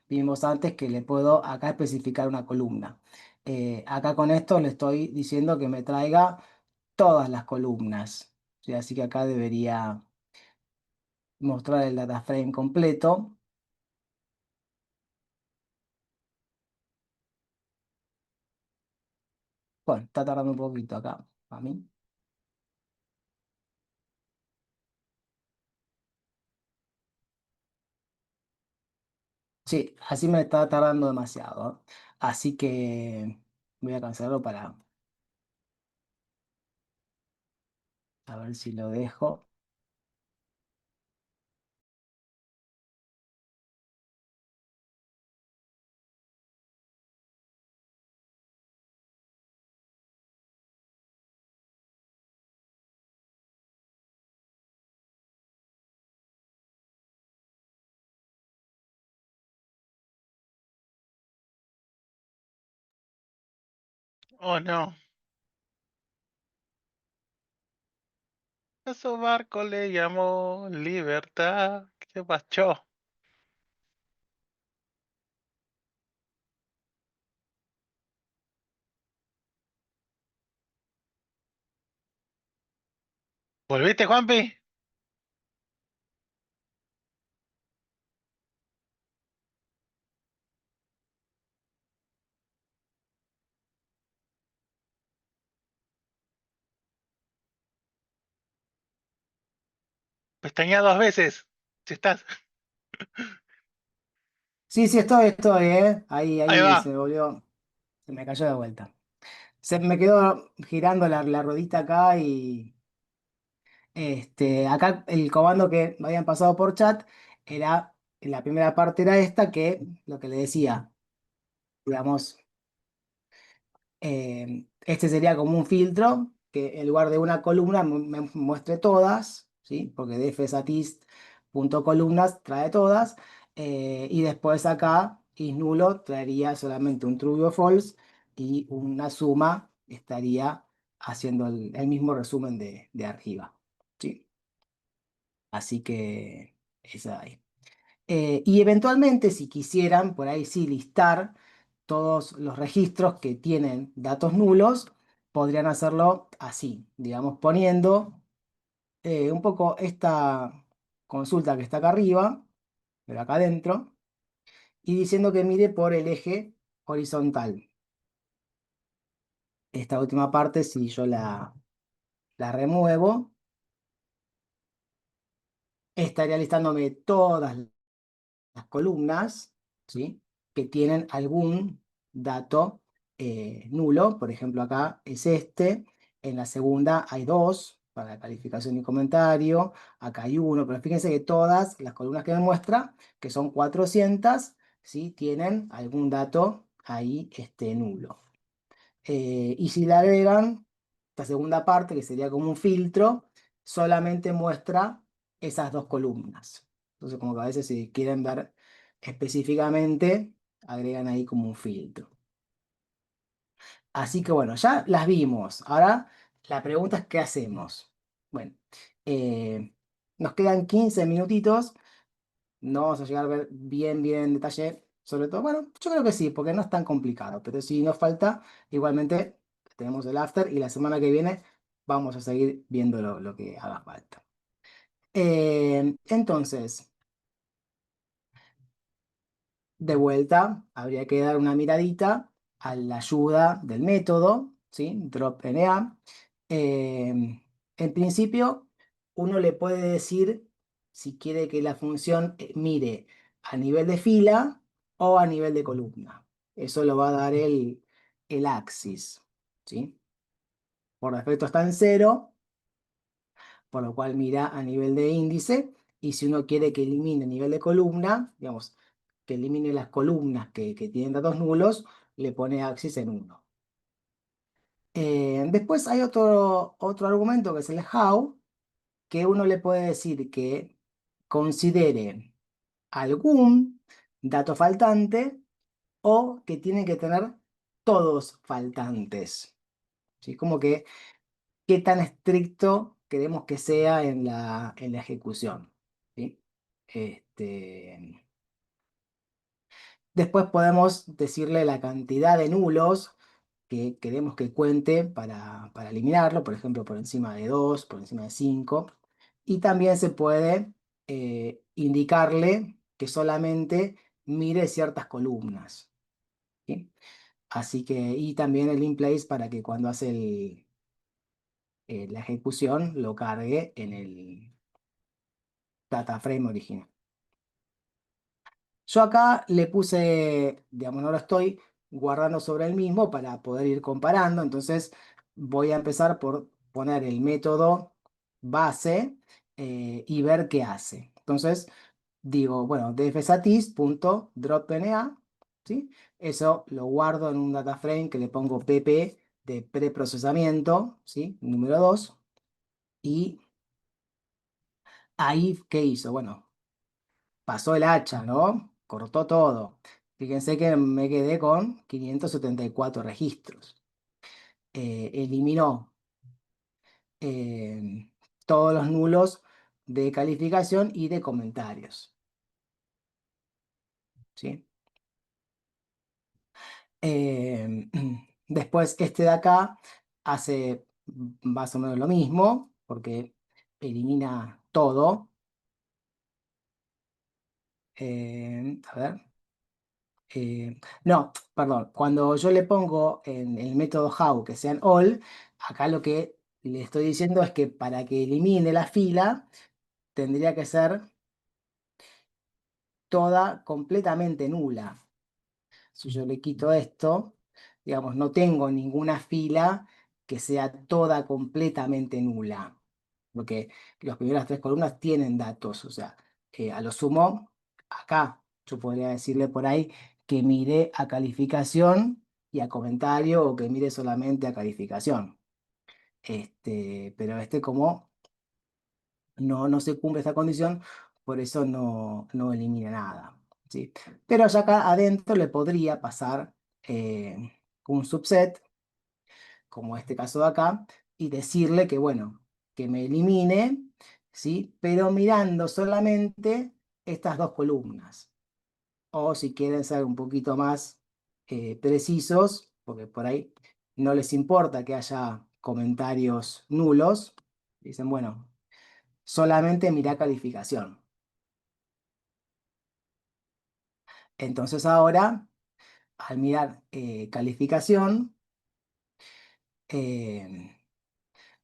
vimos antes que le puedo acá especificar una columna. Acá con esto le estoy diciendo que me traiga todas las columnas. ¿Sí? Así que acá debería mostrar el data frame completo. Bueno, está tardando un poquito acá, a mí. Sí, así me está tardando demasiado. Así que voy a cancelarlo para a ver si lo dejo. Oh, no. A su barco le llamó Libertad. ¿Qué pasó? ¿Volviste, Juanpi? Pestañea dos veces. Si estás. Sí, sí, estoy, ¿eh? Ahí, Ahí ahí se va. me volvió, se me cayó de vuelta. Se me quedó girando la ruedita acá y acá el comando que me habían pasado por chat era, la primera parte era esta, que lo que le decía, digamos, este sería como un filtro que en lugar de una columna me muestre todas, ¿sí? Porque dfsatis.columnas trae todas, y después acá isNulo traería solamente un true o false y una suma estaría haciendo el mismo resumen de arriba, ¿sí? Así que esa ahí. Y eventualmente, si quisieran, por ahí sí listar todos los registros que tienen datos nulos, podrían hacerlo así, digamos, poniendo un poco esta consulta que está acá arriba, pero acá adentro, y diciendo que mire por el eje horizontal. Esta última parte, si yo la remuevo, estaría listándome todas las columnas, ¿sí? Que tienen algún dato nulo. Por ejemplo, acá es este. En la segunda hay dos para la calificación y comentario. Acá hay uno, pero fíjense que todas las columnas que me muestra, que son 400, ¿sí? Tienen algún dato ahí nulo. Y si le agregan esta segunda parte, que sería como un filtro, solamente muestra esas dos columnas. Entonces, como que a veces si quieren ver específicamente, agregan ahí como un filtro. Así que bueno, ya las vimos. Ahora la pregunta es, ¿qué hacemos? Bueno, eh, nos quedan 15 minutitos. No vamos a llegar a ver bien, bien en detalle, sobre todo, bueno, yo creo que sí, porque no es tan complicado, pero si nos falta, igualmente tenemos el after y la semana que viene vamos a seguir viendo lo que haga falta. Entonces, de vuelta, habría que dar una miradita a la ayuda del método, ¿sí? DropNA. En principio, uno le puede decir si quiere que la función mire a nivel de fila o a nivel de columna. Eso lo va a dar el axis, ¿sí? Por defecto está en cero, por lo cual mira a nivel de índice, y si uno quiere que elimine a nivel de columna, digamos, que elimine las columnas que tienen datos nulos, le pone axis en uno. Después hay otro argumento que es el how, que uno le puede decir que considere algún dato faltante o que tiene que tener todos faltantes. ¿Sí? Como que qué tan estricto queremos que sea en la ejecución. ¿Sí? Este, Después podemos decirle la cantidad de nulos que queremos que cuente para eliminarlo, por ejemplo, por encima de 2, por encima de 5. Y también se puede indicarle que solamente mire ciertas columnas, ¿sí? Así que, y también el in-place para que cuando hace la ejecución lo cargue en el data frame original. Yo acá le puse, digamos, no lo estoy guardando sobre el mismo para poder ir comparando. Entonces voy a empezar por poner el método base y ver qué hace. Entonces digo, bueno, dfsatis.dropNA, ¿sí? Eso lo guardo en un data frame que le pongo pp de preprocesamiento, ¿sí? Número 2. Y ahí, ¿qué hizo? Bueno, pasó el hacha, ¿no? Cortó todo. Fíjense que me quedé con 574 registros. Eliminó eh, todos los nulos de calificación y de comentarios, ¿sí? Eh, Después este de acá hace más o menos lo mismo, porque elimina todo. A ver. No, perdón. Cuando yo le pongo en el método how que sean all, acá lo que le estoy diciendo es que para que elimine la fila, tendría que ser toda completamente nula. Si yo le quito esto, digamos, no tengo ninguna fila que sea toda completamente nula, porque las primeras tres columnas tienen datos, o sea, a lo sumo, acá yo podría decirle por ahí que mire a calificación y a comentario o que mire solamente a calificación. Pero como no se cumple esta condición, por eso no elimina nada, ¿sí? Pero ya acá adentro le podría pasar un subset, como este caso de acá, y decirle que, bueno, que me elimine, ¿sí? Pero mirando solamente estas dos columnas. O si quieren ser un poquito más precisos, porque por ahí no les importa que haya comentarios nulos, dicen, bueno, solamente mira calificación. Entonces ahora, al mirar calificación, eh,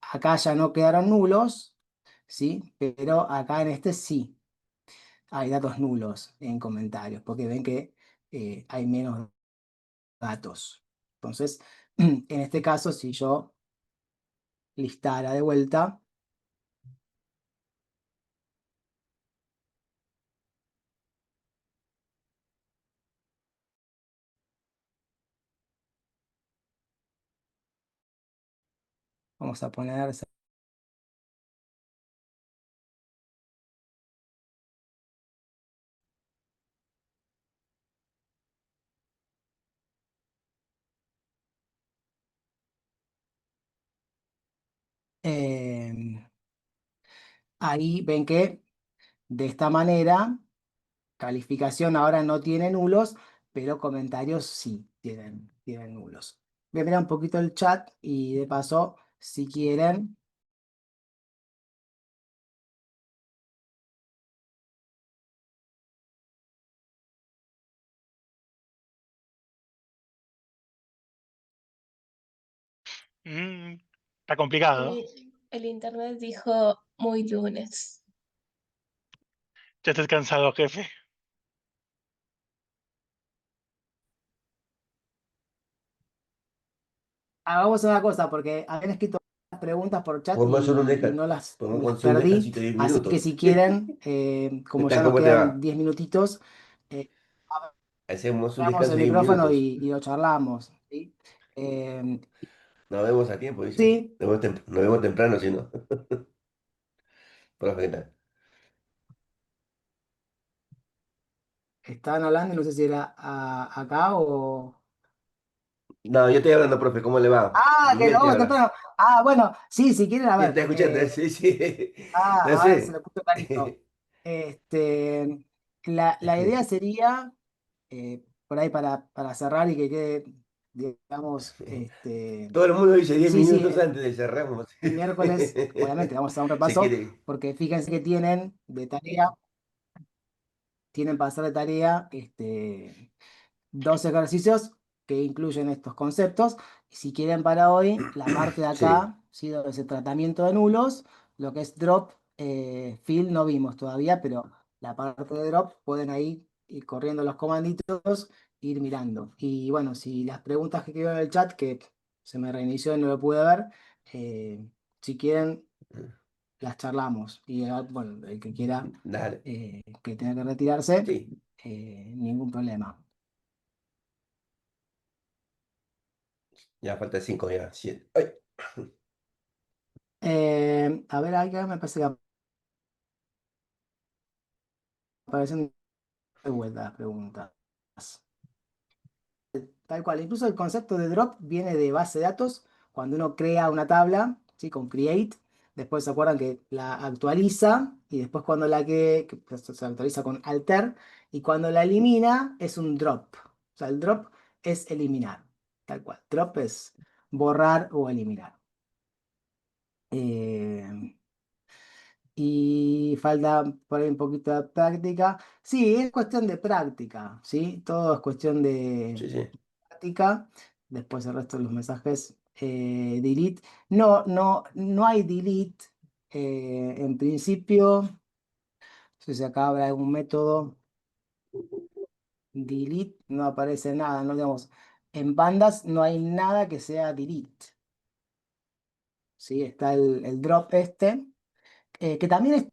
acá ya no quedaron nulos, ¿sí? Pero acá en este sí hay datos nulos en comentarios, porque ven que hay menos datos. Entonces, en este caso, si yo listara de vuelta, vamos a poner... eh, ahí ven que de esta manera calificación ahora no tiene nulos, pero comentarios sí tienen nulos. Voy a mirar un poquito el chat y de paso, si quieren, Mm, está complicado. El internet dijo muy lunes. Ya estás cansado, jefe. hagamos una cosa, porque habían escrito las preguntas por chat Podemos hacer y no podemos las hacer un perdí, descansito de 10 así que minutos. si quieren, ¿Qué como ya tal? nos ¿Cómo te quedan va? 10 minutitos, Hacemos un damos descanso el de 10 micrófono minutos. y lo charlamos, ¿sí? Eh, Nos vemos a tiempo, dice. sí, Nos vemos temprano, si no. Profe, ¿qué tal? estaban hablando, no sé si era acá o... No, yo estoy hablando, profe, ¿cómo le va? Ah, que lo Divierte vamos ahora. temprano. Ah, bueno, sí, si quieren, a Sí, ver. está escuchando, sí, sí. No A ver, se sé. lo escucho clarito. Este, la idea sería, por ahí para cerrar y que quede, digamos, Todo el mundo dice 10 sí, sí, minutos antes de cerramos. el miércoles, obviamente, vamos a dar un Se repaso, quiere. porque fíjense que tienen para hacer de tarea, dos ejercicios que incluyen estos conceptos. Y si quieren para hoy, la parte de Sí, acá, ¿sí? Donde es el tratamiento de nulos, lo que es drop, fill no vimos todavía, pero la parte de drop pueden ahí ir corriendo los comanditos, ir mirando. Y bueno, si las preguntas que quedaron en el chat, que se me reinició y no lo pude ver, eh, si quieren, las charlamos. Y bueno, el que quiera dale. que tenga que retirarse, Sí, ningún problema. ya falta 5, ya 7. Ay. A ver, acá me parece que aparecen de vuelta las preguntas. Tal cual, incluso el concepto de drop viene de base de datos, cuando uno crea una tabla, ¿sí? Con create, después se acuerdan que la actualiza, y después cuando que se actualiza con alter, y cuando la elimina es un drop. O sea, el drop es eliminar, tal cual. Drop es borrar o eliminar. Eh, y falta por ahí un poquito de práctica. Sí, es cuestión de práctica, ¿sí? Todo es cuestión de Sí, sí. práctica. Después el resto de los mensajes, delete. No, no, no hay delete. En principio, si acá habrá algún método, delete, no aparece nada, no digamos. En bandas no hay nada que sea delete, ¿sí? Está el drop este, que también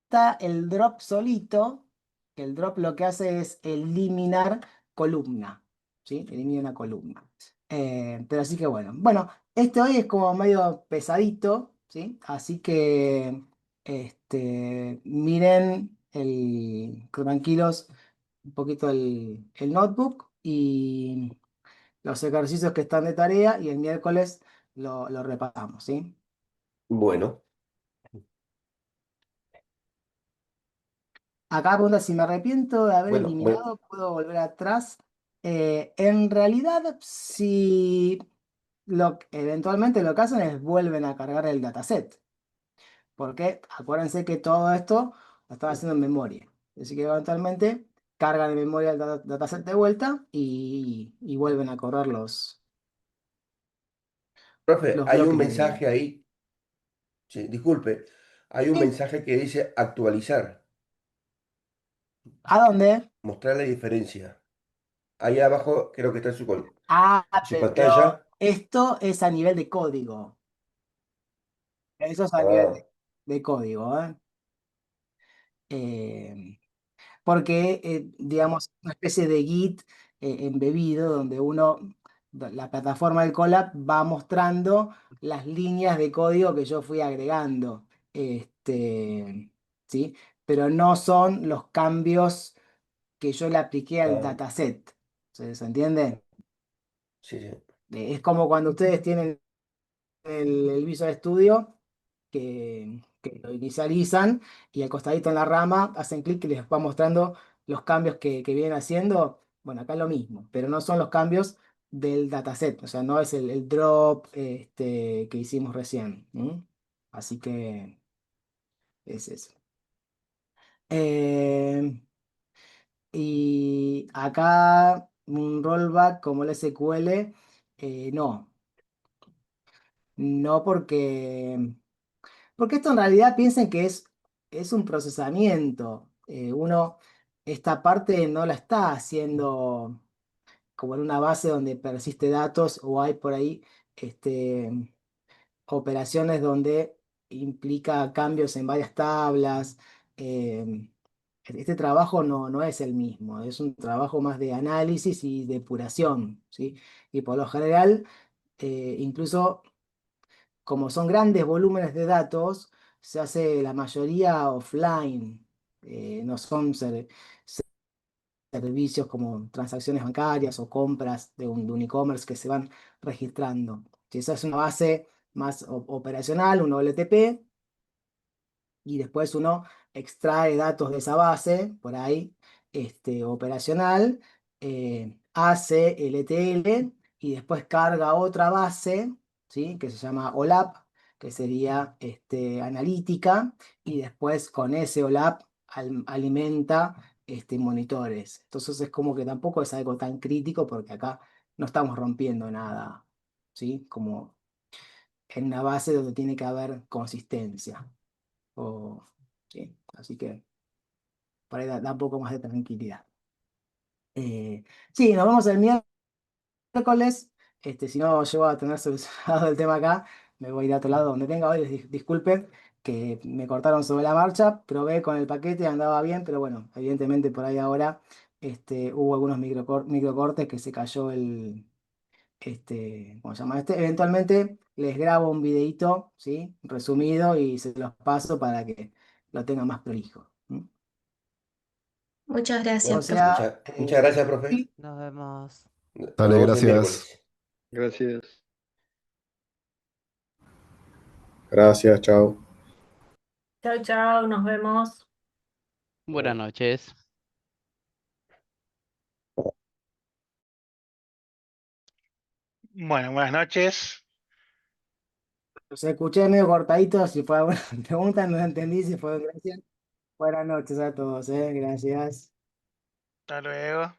está el drop solito, que el drop lo que hace es eliminar columna, ¿sí? Elimina una columna. Pero así que bueno, este hoy es como medio pesadito, ¿sí? Así que miren tranquilos un poquito el notebook y los ejercicios que están de tarea y el miércoles lo repasamos, ¿sí? Bueno, Acá pregunta si me arrepiento de haber bueno, bueno. eliminado, ¿puedo volver atrás? En realidad, si eventualmente lo que hacen es vuelven a cargar el dataset, porque acuérdense que todo esto lo están haciendo en memoria. Así que eventualmente cargan en memoria el dataset de vuelta y vuelven a correr Profe, los hay un bloques de... mensaje ahí. Sí, disculpe, hay un ¿Sí? mensaje que dice actualizar, ¿A dónde? mostrar la diferencia. Ahí abajo creo que está Ah, su pero pantalla. esto es a nivel de código. Eso es a nivel Ah, de código, ¿eh? Eh, Porque, digamos, una especie de Git embebido donde la plataforma del Colab va mostrando las líneas de código que yo fui agregando, ¿sí? Pero no son los cambios que yo le apliqué al ah, dataset. ¿Se entiende? sí, sí. Es como cuando ustedes tienen el Visual Studio que lo inicializan y al costadito en la rama hacen clic y les va mostrando los cambios que vienen haciendo. Bueno, acá es lo mismo, pero no son los cambios del dataset, o sea, no es el drop que hicimos recién. ¿M? Así que es eso. Eh, y acá un rollback como el SQL, no, no porque esto en realidad piensen que es un procesamiento. Esta parte no la está haciendo como en una base donde persiste datos o hay por ahí operaciones donde implica cambios en varias tablas. Este trabajo no es el mismo, es un trabajo más de análisis y depuración, ¿sí? Y por lo general, incluso como son grandes volúmenes de datos, se hace la mayoría offline. No son servicios como transacciones bancarias o compras de un e-commerce que se van registrando. Si esa es una base más operacional, un OLTP, y después uno extrae datos de esa base, por ahí, operacional, hace el ETL y después carga otra base, ¿sí? Que se llama OLAP, que sería analítica, y después con ese OLAP alimenta monitores. Entonces es como que tampoco es algo tan crítico porque acá no estamos rompiendo nada, ¿sí? Como en una base donde tiene que haber consistencia. Sí, así que por ahí da un poco más de tranquilidad. Sí, nos vemos el miércoles. Si no llego a tener solucionado el tema acá, me voy de otro lado donde tenga hoy. Disculpen que me cortaron sobre la marcha. Probé con el paquete, andaba bien, pero bueno, evidentemente por ahí ahora hubo algunos microcortes que se cayó ¿cómo se llama? Eventualmente les grabo un videito, ¿sí? Resumido y se los paso para que lo tengan más prolijo. ¿M? Muchas gracias, O Bueno, profe. sea, muchas gracias, profe. sí, Nos vemos. Nos Dale, vemos el gracias. miércoles. Gracias. Gracias, chao. Chao, chao, nos vemos. Buenas noches. Bueno, buenas noches. Los escuché medio cortaditos, si fue alguna pregunta, no la entendí, si fue gracias. Buenas noches a todos, gracias. Hasta luego.